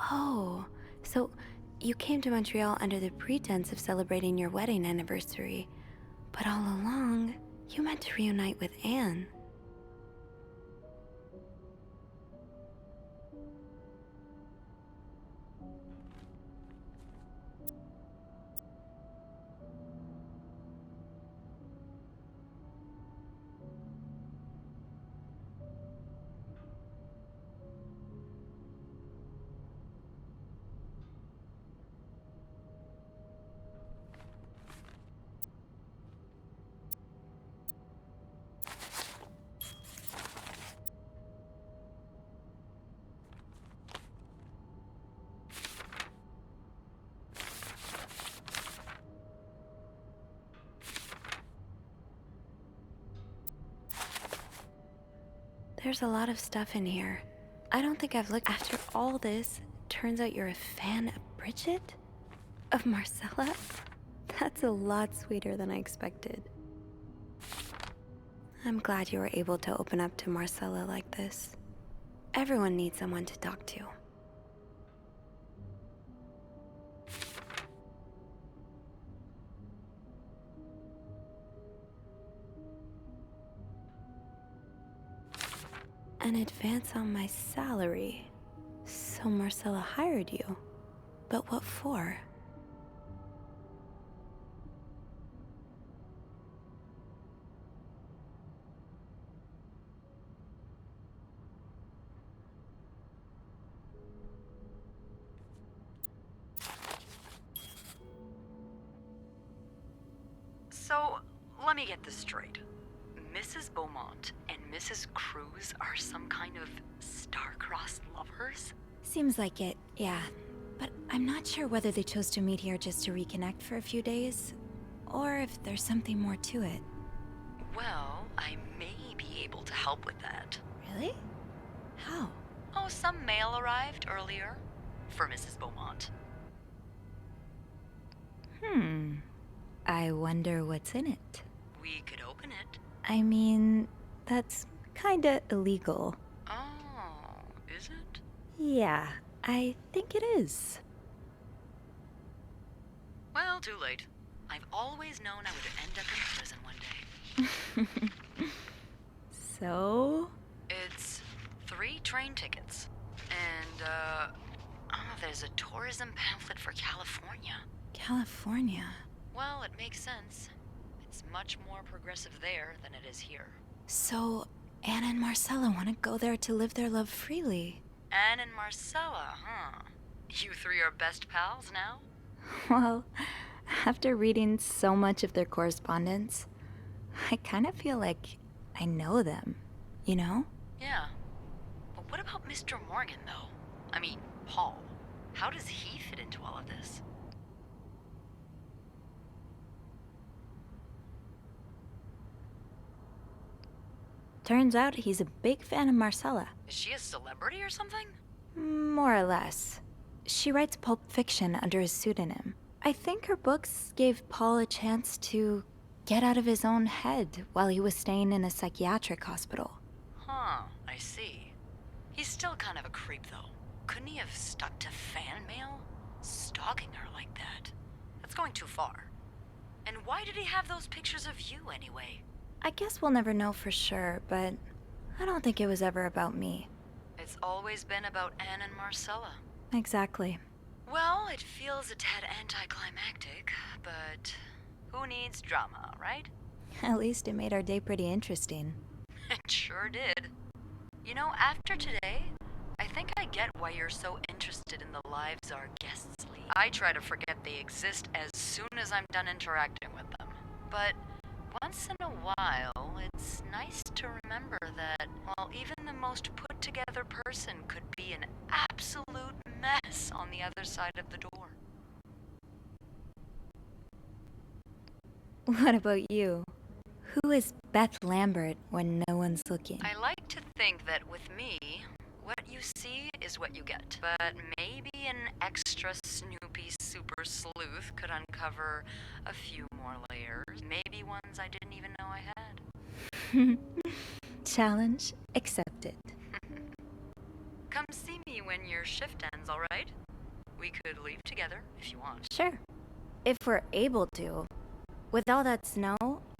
Oh, so you came to Montreal under the pretense of celebrating your wedding anniversary, but all along, you meant to reunite with Anne. There's a lot of stuff in here. I don't think I've looked. After all this, turns out you're a fan of Bridget? Of Marcella? That's a lot sweeter than I expected. I'm glad you were able to open up to Marcella like this. Everyone needs someone to talk to. An advance on my salary. So Marcella hired you. But what for? So, let me get this straight. Mrs. Beaumont and Mrs. Cruz are some kind of star-crossed lovers? Seems like it, yeah. But I'm not sure whether they chose to meet here just to reconnect for a few days, or if there's something more to it. Well, I may be able to help with that. Really? How? Oh, some mail arrived earlier for Mrs. Beaumont. I wonder what's in it. We could open it. I mean, that's kinda illegal. Oh, is it? Yeah, I think it is. Well, too late. I've always known I would end up in prison one day. So? It's 3 train tickets. And, there's a tourism pamphlet for California. California? Well, it makes sense. It's much more progressive there than it is here. So, Anne and Marcella want to go there to live their love freely. Anne and Marcella, huh? You 3 are best pals now? Well, after reading so much of their correspondence, I kind of feel like I know them, you know? Yeah. But what about Mr. Morgan, though? I mean, Paul. How does he fit into all of this? Turns out he's a big fan of Marcella. Is she a celebrity or something? More or less. She writes pulp fiction under a pseudonym. I think her books gave Paul a chance to get out of his own head while he was staying in a psychiatric hospital. Huh, I see. He's still kind of a creep, though. Couldn't he have stuck to fan mail? Stalking her like that? That's going too far. And why did he have those pictures of you, anyway? I guess we'll never know for sure, but I don't think it was ever about me. It's always been about Anne and Marcella. Exactly. Well, it feels a tad anticlimactic, but who needs drama, right? At least it made our day pretty interesting. It sure did. You know, after today, I think I get why you're so interested interested in the lives our guests lead. I try to forget they exist as soon as I'm done interacting with them. But once in a while, it's nice to remember that while even the most put-together person could be an absolute mess on the other side of the door. What about you? Who is Beth Lambert when no one's looking? I like to think that with me, what you see is what you get. But maybe an extra Snoopy super sleuth could uncover a few more layers. Maybe ones I didn't even know I had. Challenge accepted. Come see me when your shift ends, alright? We could leave together if you want. Sure. If we're able to. With all that snow,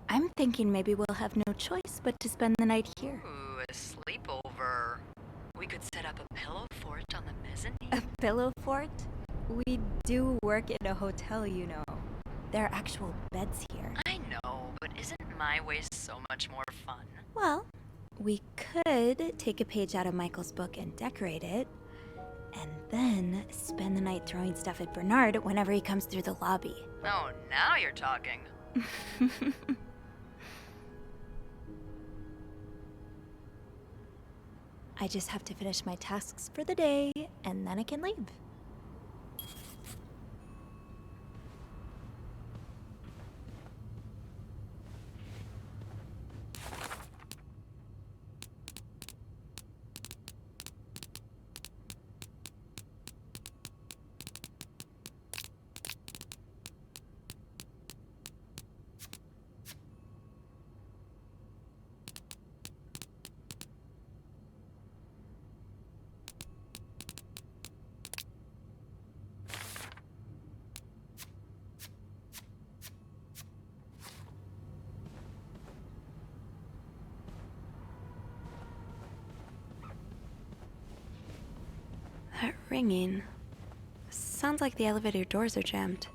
I'm thinking maybe we'll have no choice but to spend the night here. Ooh, a sleepover. We could set up a pillow fort on the mezzanine. A pillow fort? We do work in a hotel, you know. There are actual beds here. I know, but isn't my way so much more fun? Well, we could take a page out of Michael's book and decorate it, and then spend the night throwing stuff at Bernard whenever he comes through the lobby. Oh, now you're talking. I just have to finish my tasks for the day, and then I can leave. That ringing sounds like the elevator doors are jammed.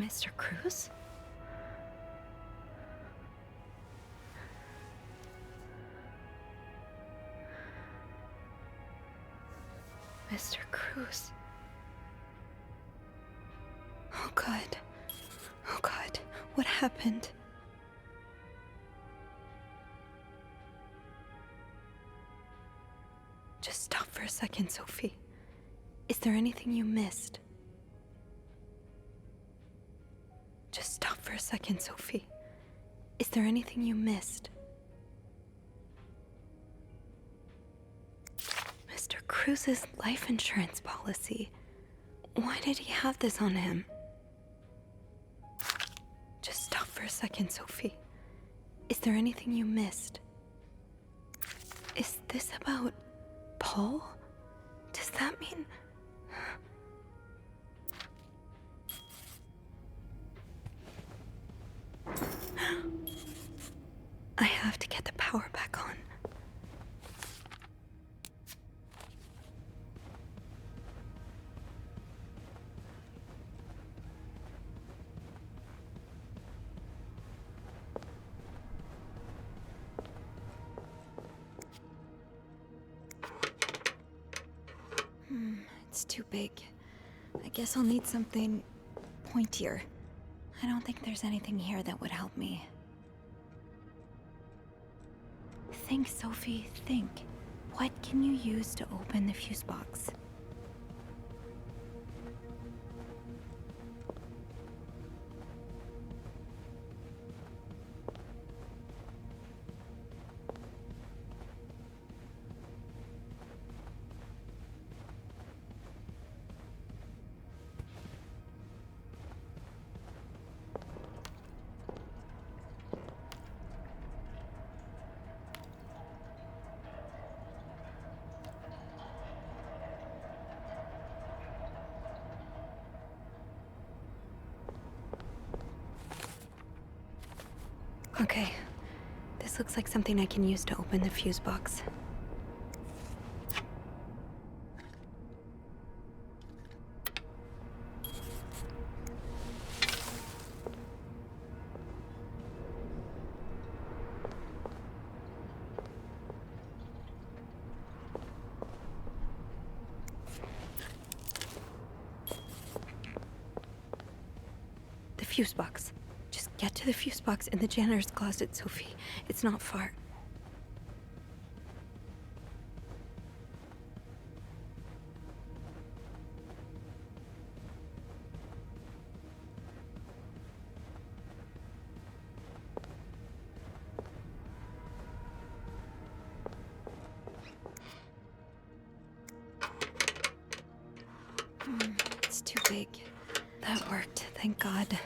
Mr. Cruz? Mr. Cruz. Oh God. Oh God. What happened? Just stop for a second, Sophie. Is there anything you missed? Just stop for a second, Sophie. Is there anything you missed? Mr. Cruz's life insurance policy. Why did he have this on him? Just stop for a second, Sophie. Is there anything you missed? Is this about Paul? Does that mean... I have to get the power back on. It's too big. I guess I'll need something pointier. I don't think there's anything here that would help me. Think, Sophie, think. What can you use to open the fuse box? Okay, this looks like something I can use to open the fuse box. The fuse box. Just get to the fuse box in the janitor's closet, Sophie. It's not far. It's too big. That worked, thank God.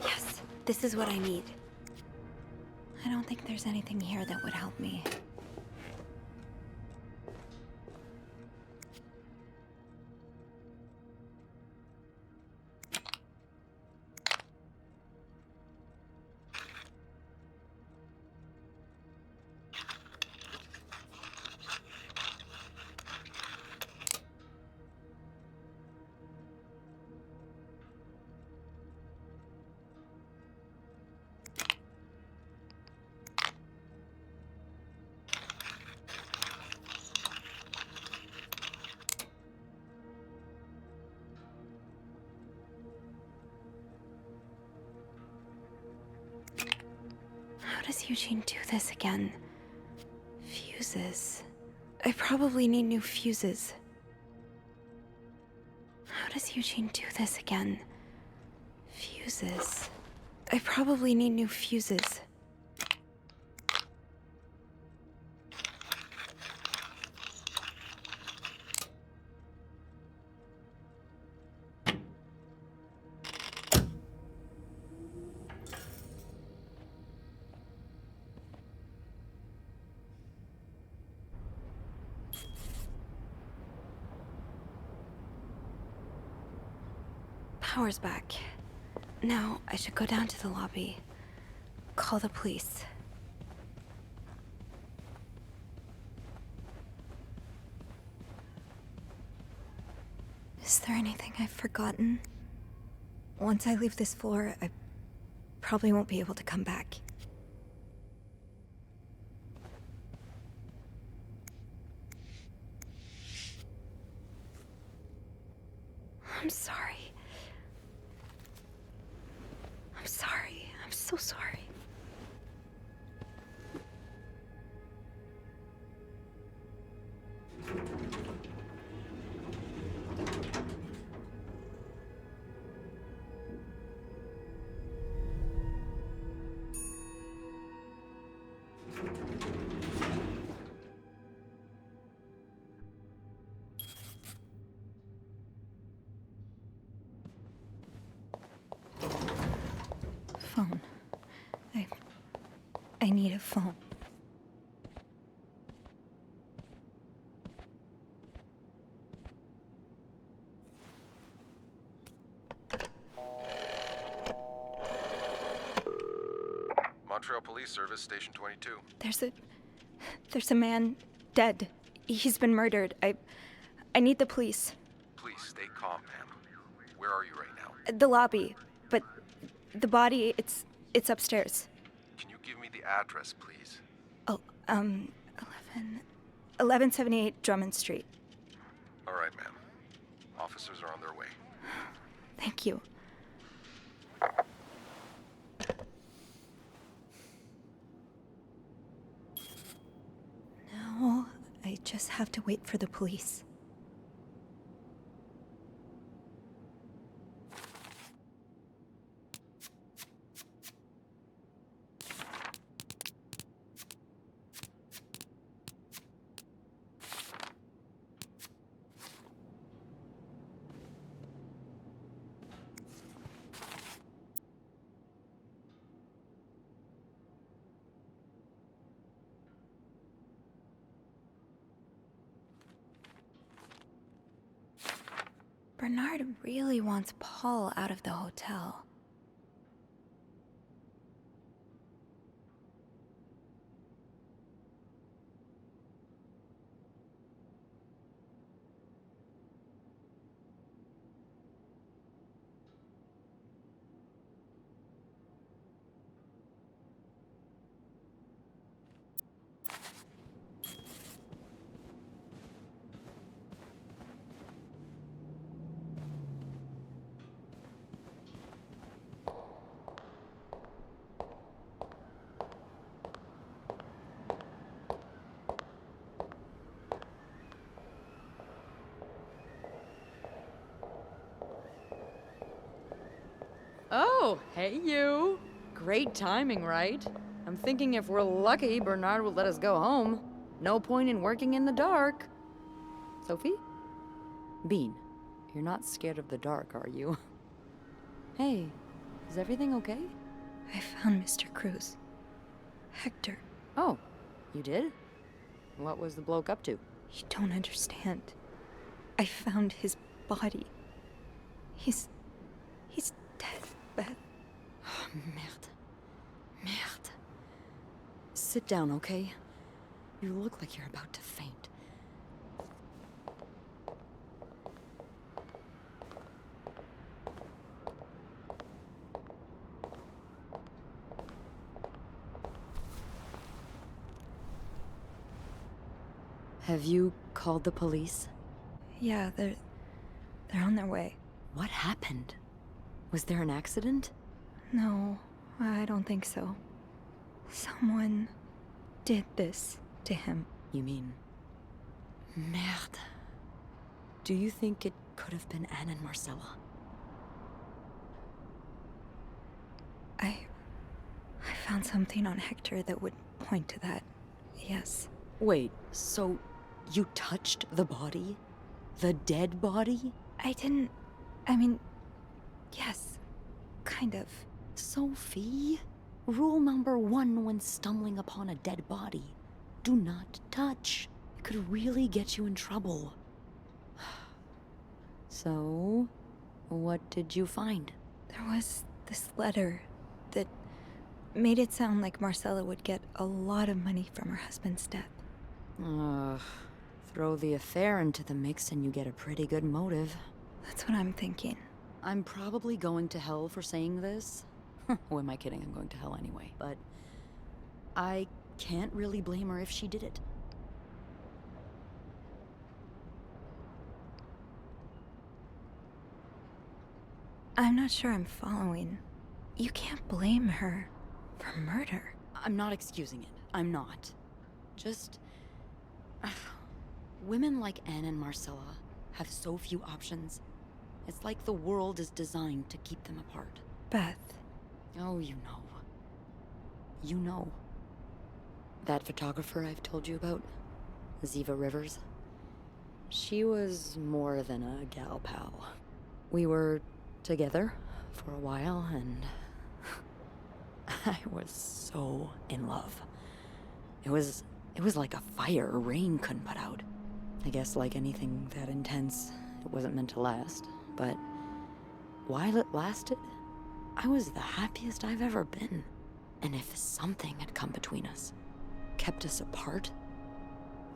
Yes, this is what I need. I don't think there's anything here that would help me. How does Eugene do this again? Fuses. I probably need new fuses. How does Eugene do this again? Fuses. I probably need new fuses. Power's back. Now, I should go down to the lobby. Call the police. Is there anything I've forgotten? Once I leave this floor, I probably won't be able to come back. I'm sorry. I'm sorry. I'm so sorry. Phone. I need a phone. Montreal Police Service, Station 22. There's a man dead. He's been murdered. I need the police. Please stay calm, ma'am. Where are you right now? The lobby, but the body, it's upstairs. Can you give me the address, please? Oh, 1178 Drummond Street. All right, ma'am. Officers are on their way. Thank you. Now, I just have to wait for the police. Bernard really wants Paul out of the hotel. Oh, hey you. Great timing, right? I'm thinking if we're lucky, Bernard will let us go home. No point in working in the dark. Sophie? Bean, you're not scared of the dark, are you? Hey, is everything okay? I found Mr. Cruz. Hector. Oh, you did? What was the bloke up to? You don't understand. I found his body. He's dead, Beth. Oh, merde. Merde. Sit down, okay? You look like you're about to faint. Have you called the police? Yeah, they're on their way. What happened? Was there an accident? No, I don't think so. Someone did this to him. You mean... Merde. Do you think it could have been Anne and Marcella? I found something on Hector that would point to that. Yes. Wait, so you touched the body? The dead body? I mean, yes, kind of. Sophie, rule number 1 when stumbling upon a dead body. Do not touch. It could really get you in trouble. So, what did you find? There was this letter that made it sound like Marcella would get a lot of money from her husband's death. Throw the affair into the mix and you get a pretty good motive. That's what I'm thinking. I'm probably going to hell for saying this. Who am I kidding? I'm going to hell anyway. But I can't really blame her if she did it. I'm not sure I'm following. You can't blame her for murder. I'm not excusing it. I'm not. Just... women like Anne and Marcella have so few options. It's like the world is designed to keep them apart. Beth. Oh, you know. You know. That photographer I've told you about, Ziva Rivers, she was more than a gal pal. We were together for a while, and I was so in love. It was like a fire rain couldn't put out. I guess like anything that intense, it wasn't meant to last, but while it lasted, I was the happiest I've ever been. And if something had come between us, kept us apart,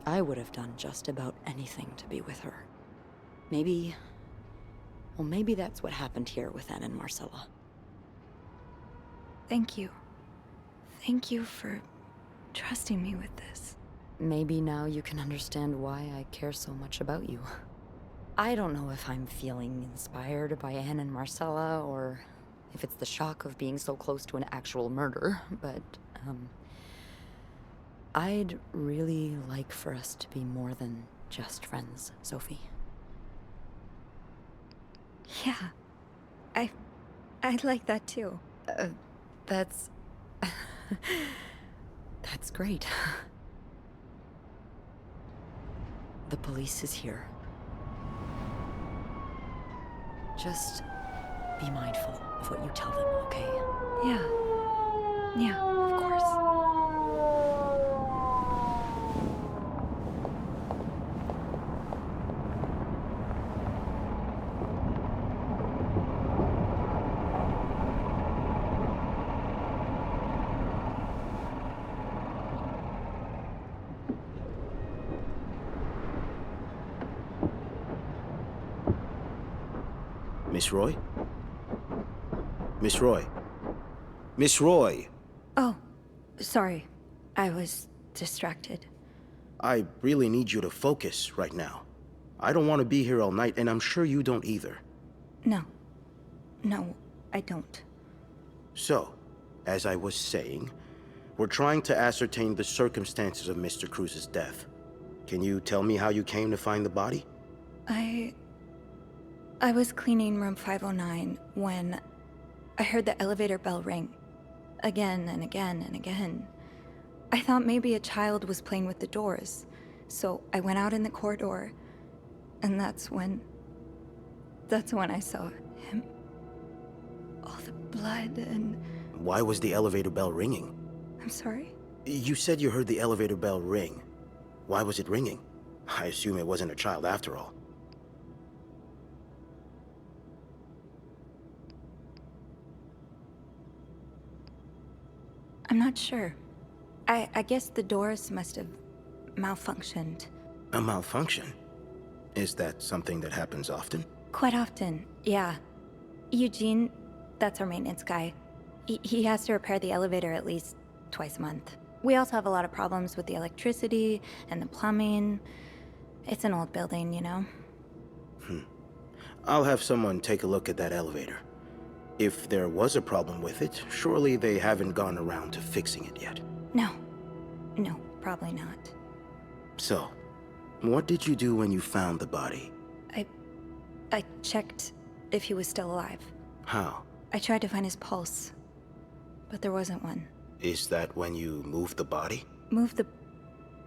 I would have done just about anything to be with her. Maybe that's what happened here with Anne and Marcella. Thank you. Thank you for trusting me with this. Maybe now you can understand why I care so much about you. I don't know if I'm feeling inspired by Anne and Marcella, or if it's the shock of being so close to an actual murder, but, I'd really like for us to be more than just friends, Sophie. Yeah. I'd like that too. That's... That's great. The police is here. Just be mindful of what you tell them, okay? Yeah. Yeah, of course. Miss Roy? Miss Roy? Miss Roy! Oh, sorry. I was distracted. I really need you to focus right now. I don't want to be here all night, and I'm sure you don't either. No. No, I don't. So, as I was saying, we're trying to ascertain the circumstances of Mr. Cruz's death. Can you tell me how you came to find the body? I was cleaning room 509 when I heard the elevator bell ring. Again and again and again. I thought maybe a child was playing with the doors, so I went out in the corridor, and that's when I saw him. All the blood and... Why was the elevator bell ringing? I'm sorry? You said you heard the elevator bell ring. Why was it ringing? I assume it wasn't a child after all. I'm not sure. I guess the doors must have malfunctioned. A malfunction? Is that something that happens often? Quite often, yeah. Eugene, that's our maintenance guy. He has to repair the elevator at least twice a month. We also have a lot of problems with the electricity and the plumbing. It's an old building, you know? I'll have someone take a look at that elevator. If there was a problem with it, surely they haven't gone around to fixing it yet. No. No, probably not. So, what did you do when you found the body? I checked if he was still alive. How? I tried to find his pulse, but there wasn't one. Is that when you moved the body? Move the...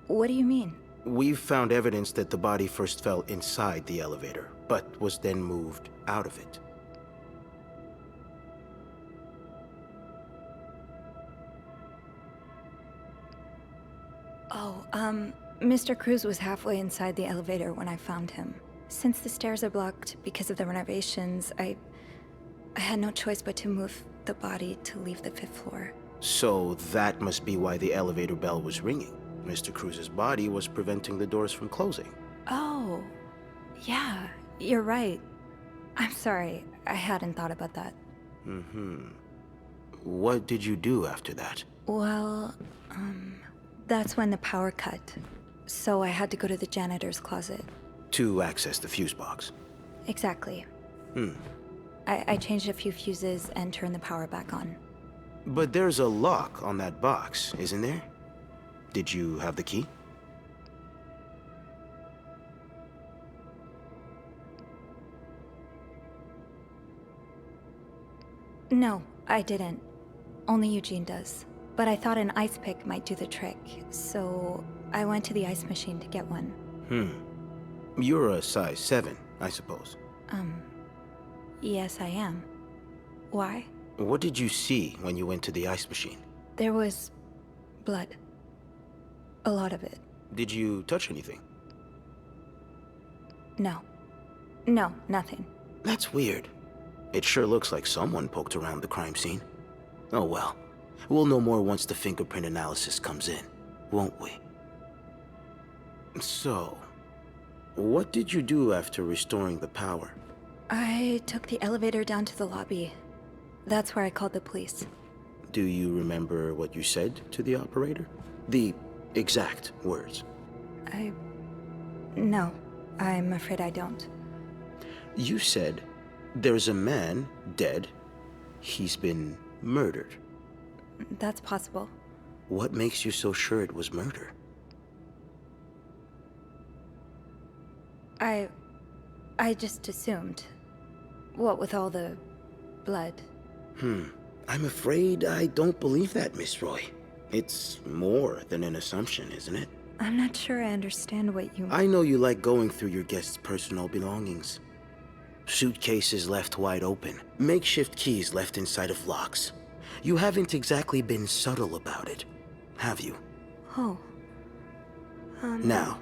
What do you mean? We've found evidence that the body first fell inside the elevator, but was then moved out of it. Oh, Mr. Cruz was halfway inside the elevator when I found him. Since the stairs are blocked because of the renovations, I had no choice but to move the body to leave the 5th floor. So that must be why the elevator bell was ringing. Mr. Cruz's body was preventing the doors from closing. Oh, yeah, you're right. I'm sorry, I hadn't thought about that. What did you do after that? Well, that's when the power cut. So I had to go to the janitor's closet. To access the fuse box. Exactly. I changed a few fuses and turned the power back on. But there's a lock on that box, isn't there? Did you have the key? No, I didn't. Only Eugene does. But I thought an ice pick might do the trick, so I went to the ice machine to get one. You're a size 7, I suppose. Yes, I am. Why? What did you see when you went to the ice machine? There was blood. A lot of it. Did you touch anything? No. No, nothing. That's weird. It sure looks like someone poked around the crime scene. Oh well. We'll know more once the fingerprint analysis comes in, won't we? So, what did you do after restoring the power? I took the elevator down to the lobby. That's where I called the police. Do you remember what you said to the operator? The exact words. No, I'm afraid I don't. You said there's a man dead. He's been murdered. That's possible. What makes you so sure it was murder? I just assumed. What with all the blood. I'm afraid I don't believe that, Miss Roy. It's more than an assumption, isn't it? I'm not sure I understand what you... I know you like going through your guests' personal belongings. Suitcases left wide open, makeshift keys left inside of locks. You haven't exactly been subtle about it, have you? Oh. Now,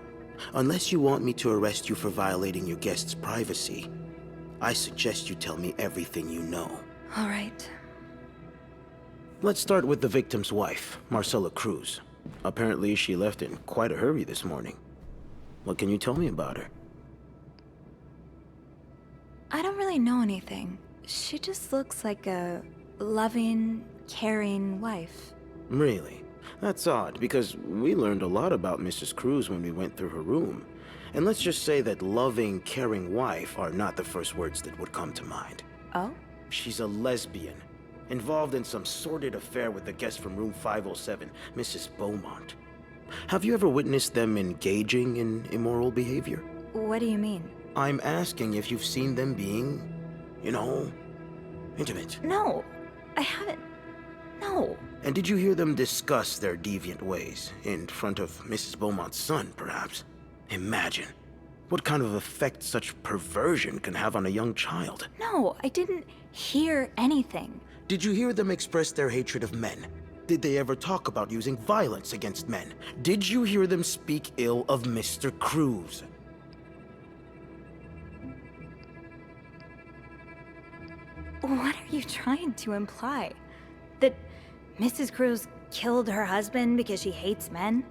unless you want me to arrest you for violating your guests' privacy, I suggest you tell me everything you know. All right. Let's start with the victim's wife, Marcella Cruz. Apparently, she left in quite a hurry this morning. What can you tell me about her? I don't really know anything. She just looks like a loving, caring wife. Really? That's odd, because we learned a lot about Mrs. Cruz when we went through her room. And let's just say that loving, caring wife are not the first words that would come to mind. Oh? She's a lesbian, involved in some sordid affair with the guest from room 507, Mrs. Beaumont. Have you ever witnessed them engaging in immoral behavior? What do you mean? I'm asking if you've seen them being, you know, intimate. No, I haven't. No. And did you hear them discuss their deviant ways in front of Mrs. Beaumont's son, perhaps? Imagine what kind of effect such perversion can have on a young child. No, I didn't hear anything. Did you hear them express their hatred of men? Did they ever talk about using violence against men? Did you hear them speak ill of Mr. Cruz? What are you trying to imply? That Mrs. Cruz killed her husband because she hates men?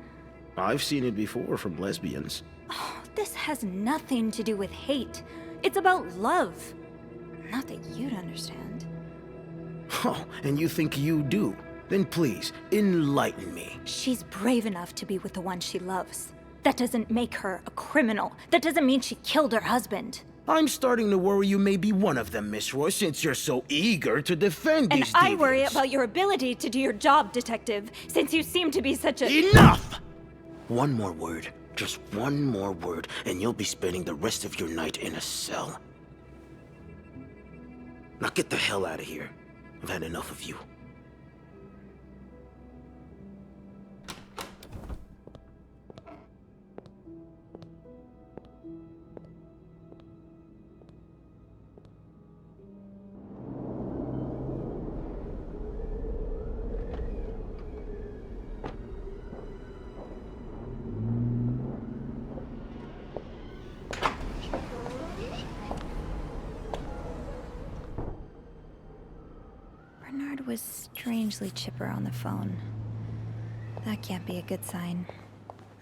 I've seen it before from lesbians. Oh, this has nothing to do with hate. It's about love. Not that you'd understand. Oh, and you think you do? Then please, enlighten me. She's brave enough to be with the one she loves. That doesn't make her a criminal. That doesn't mean she killed her husband. I'm starting to worry you may be one of them, Miss Roy, since you're so eager to defend these And I deviants. worry about your ability to do your job, detective, since you seem to be such a— Enough! One more word, just one more word, and you'll be spending the rest of your night in a cell. Now get the hell out of here. I've had enough of you. Bernard was strangely chipper on the phone. That can't be a good sign.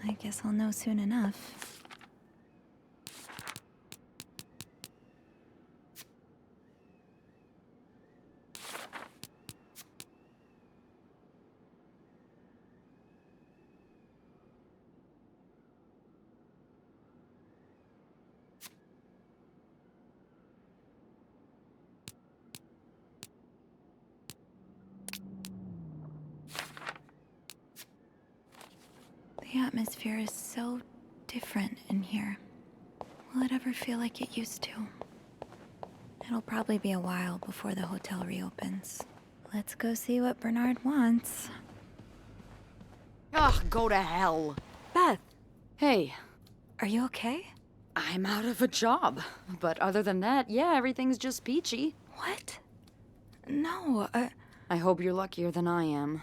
I guess I'll know soon enough. The atmosphere is so different in here. Will it ever feel like it used to? It'll probably be a while before the hotel reopens. Let's go see what Bernard wants. Ugh, go to hell. Beth, Hey, are you okay? I'm out of a job. But other than that, yeah, everything's just peachy. What? No, I hope you're luckier than I am.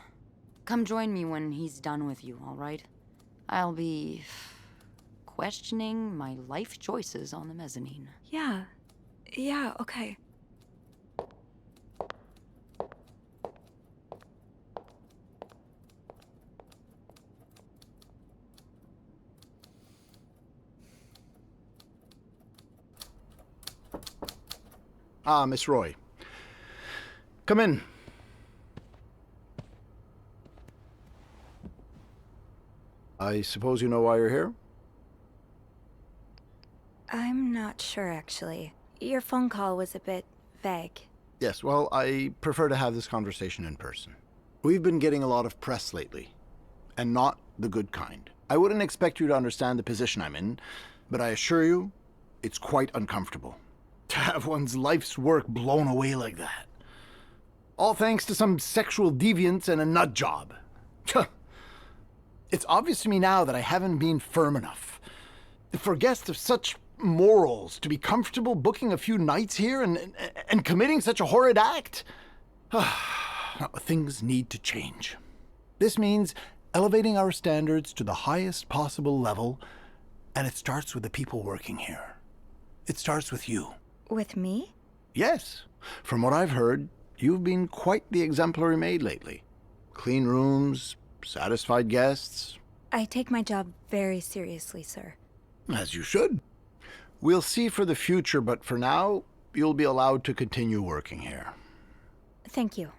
Come join me when he's done with you, all right? I'll be questioning my life choices on the mezzanine. Yeah, okay. Ah, Miss Roy. Come in. I suppose you know why you're here? I'm not sure, actually. Your phone call was a bit vague. Yes, well, I prefer to have this conversation in person. We've been getting a lot of press lately, and not the good kind. I wouldn't expect you to understand the position I'm in, but I assure you, it's quite uncomfortable. To have one's life's work blown away like that. All thanks to some sexual deviance and a nut job. It's obvious to me now that I haven't been firm enough. For guests of such morals to be comfortable booking a few nights here and committing such a horrid act. Things need to change. This means elevating our standards to the highest possible level, and it starts with the people working here. It starts with you. With me? Yes. From what I've heard, you've been quite the exemplary maid lately. Clean rooms, satisfied guests. I take my job very seriously, sir. As you should. We'll see for the future, but for now, you'll be allowed to continue working here. Thank you.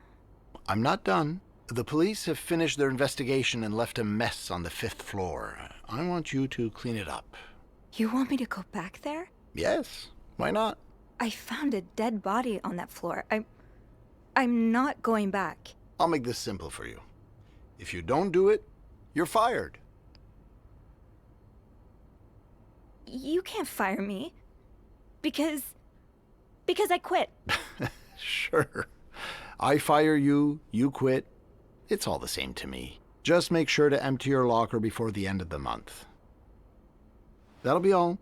I'm not done. The police have finished their investigation and left a mess on the 5th floor. I want you to clean it up. You want me to go back there? Yes, why not? I found a dead body on that floor. I'm not going back. I'll make this simple for you. If you don't do it, you're fired. You can't fire me. Because I quit. Sure. I fire you, you quit. It's all the same to me. Just make sure to empty your locker before the end of the month. That'll be all.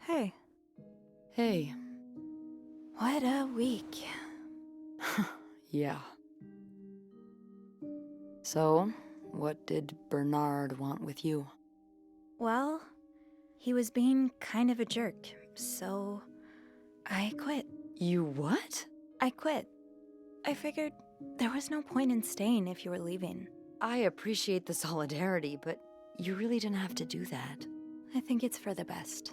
Hey. Hey. What a week. Yeah. So, what did Bernard want with you? Well, he was being kind of a jerk, so I quit. You what? I quit. I figured there was no point in staying if you were leaving. I appreciate the solidarity, but you really didn't have to do that. I think it's for the best.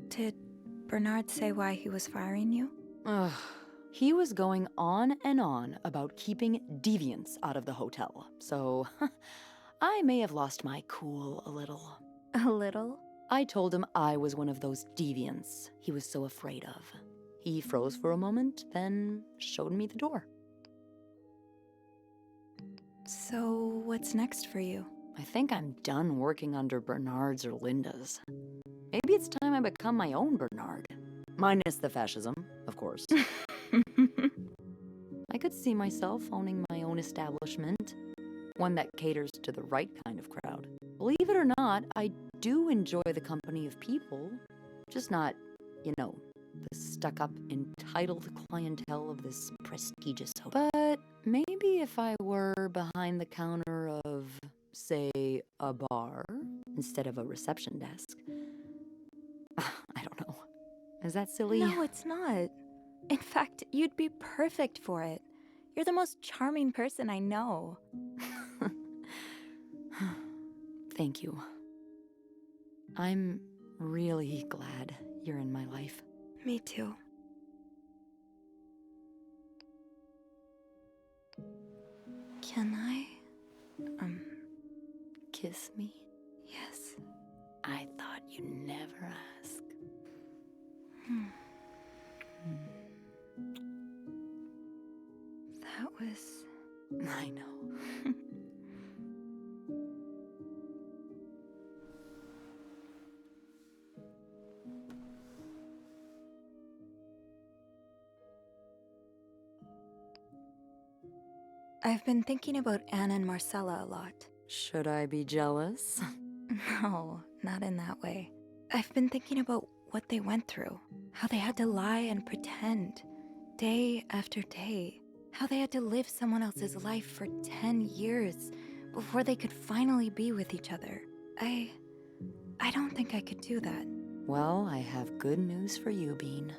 Did Bernard say why he was firing you? Ugh. He was going on and on about keeping deviants out of the hotel, so I may have lost my cool a little. A little? I told him I was one of those deviants he was so afraid of. He froze for a moment, then showed me the door. So, what's next for you? I think I'm done working under Bernard's or Linda's. Maybe it's time I become my own Bernard. Minus the fascism, of course. I could see myself owning my own establishment, one that caters to the right kind of crowd. Believe it or not, I do enjoy the company of people, just not, the stuck-up, entitled clientele of this prestigious hotel. But maybe if I were behind the counter of, say, a bar, instead of a reception desk. I don't know. Is that silly? No, it's not. In fact, you'd be perfect for it. You're the most charming person I know. Thank you. I'm really glad you're in my life. Me too. Can I, kiss me? Yes. I thought you'd never ask. That was... I know. I've been thinking about Anne and Marcella a lot. Should I be jealous? No, not in that way. I've been thinking about what they went through. How they had to lie and pretend, day after day. How they had to live someone else's life for 10 years before they could finally be with each other. I don't think I could do that. Well, I have good news for you, Bean.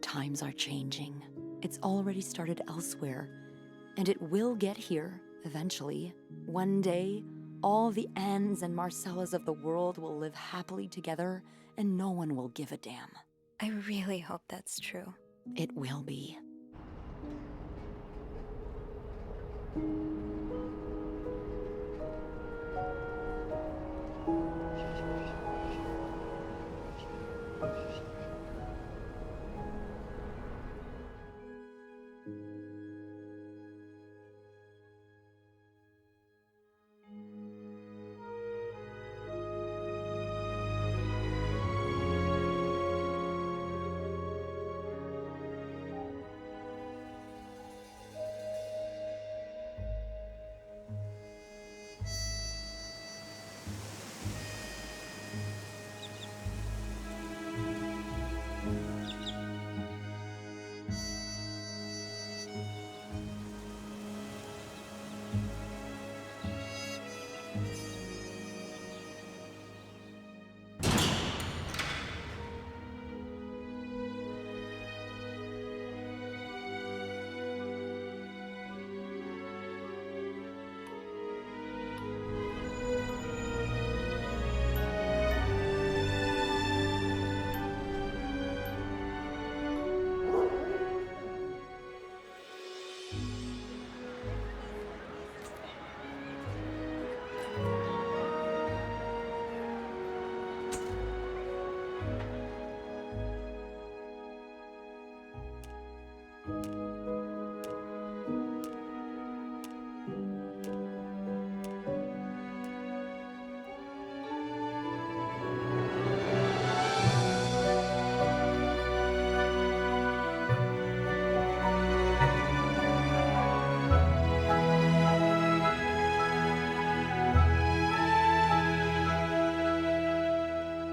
Times are changing. It's already started elsewhere, and it will get here eventually. One day, all the Annes and Marcellas of the world will live happily together and no one will give a damn. I really hope that's true. It will be.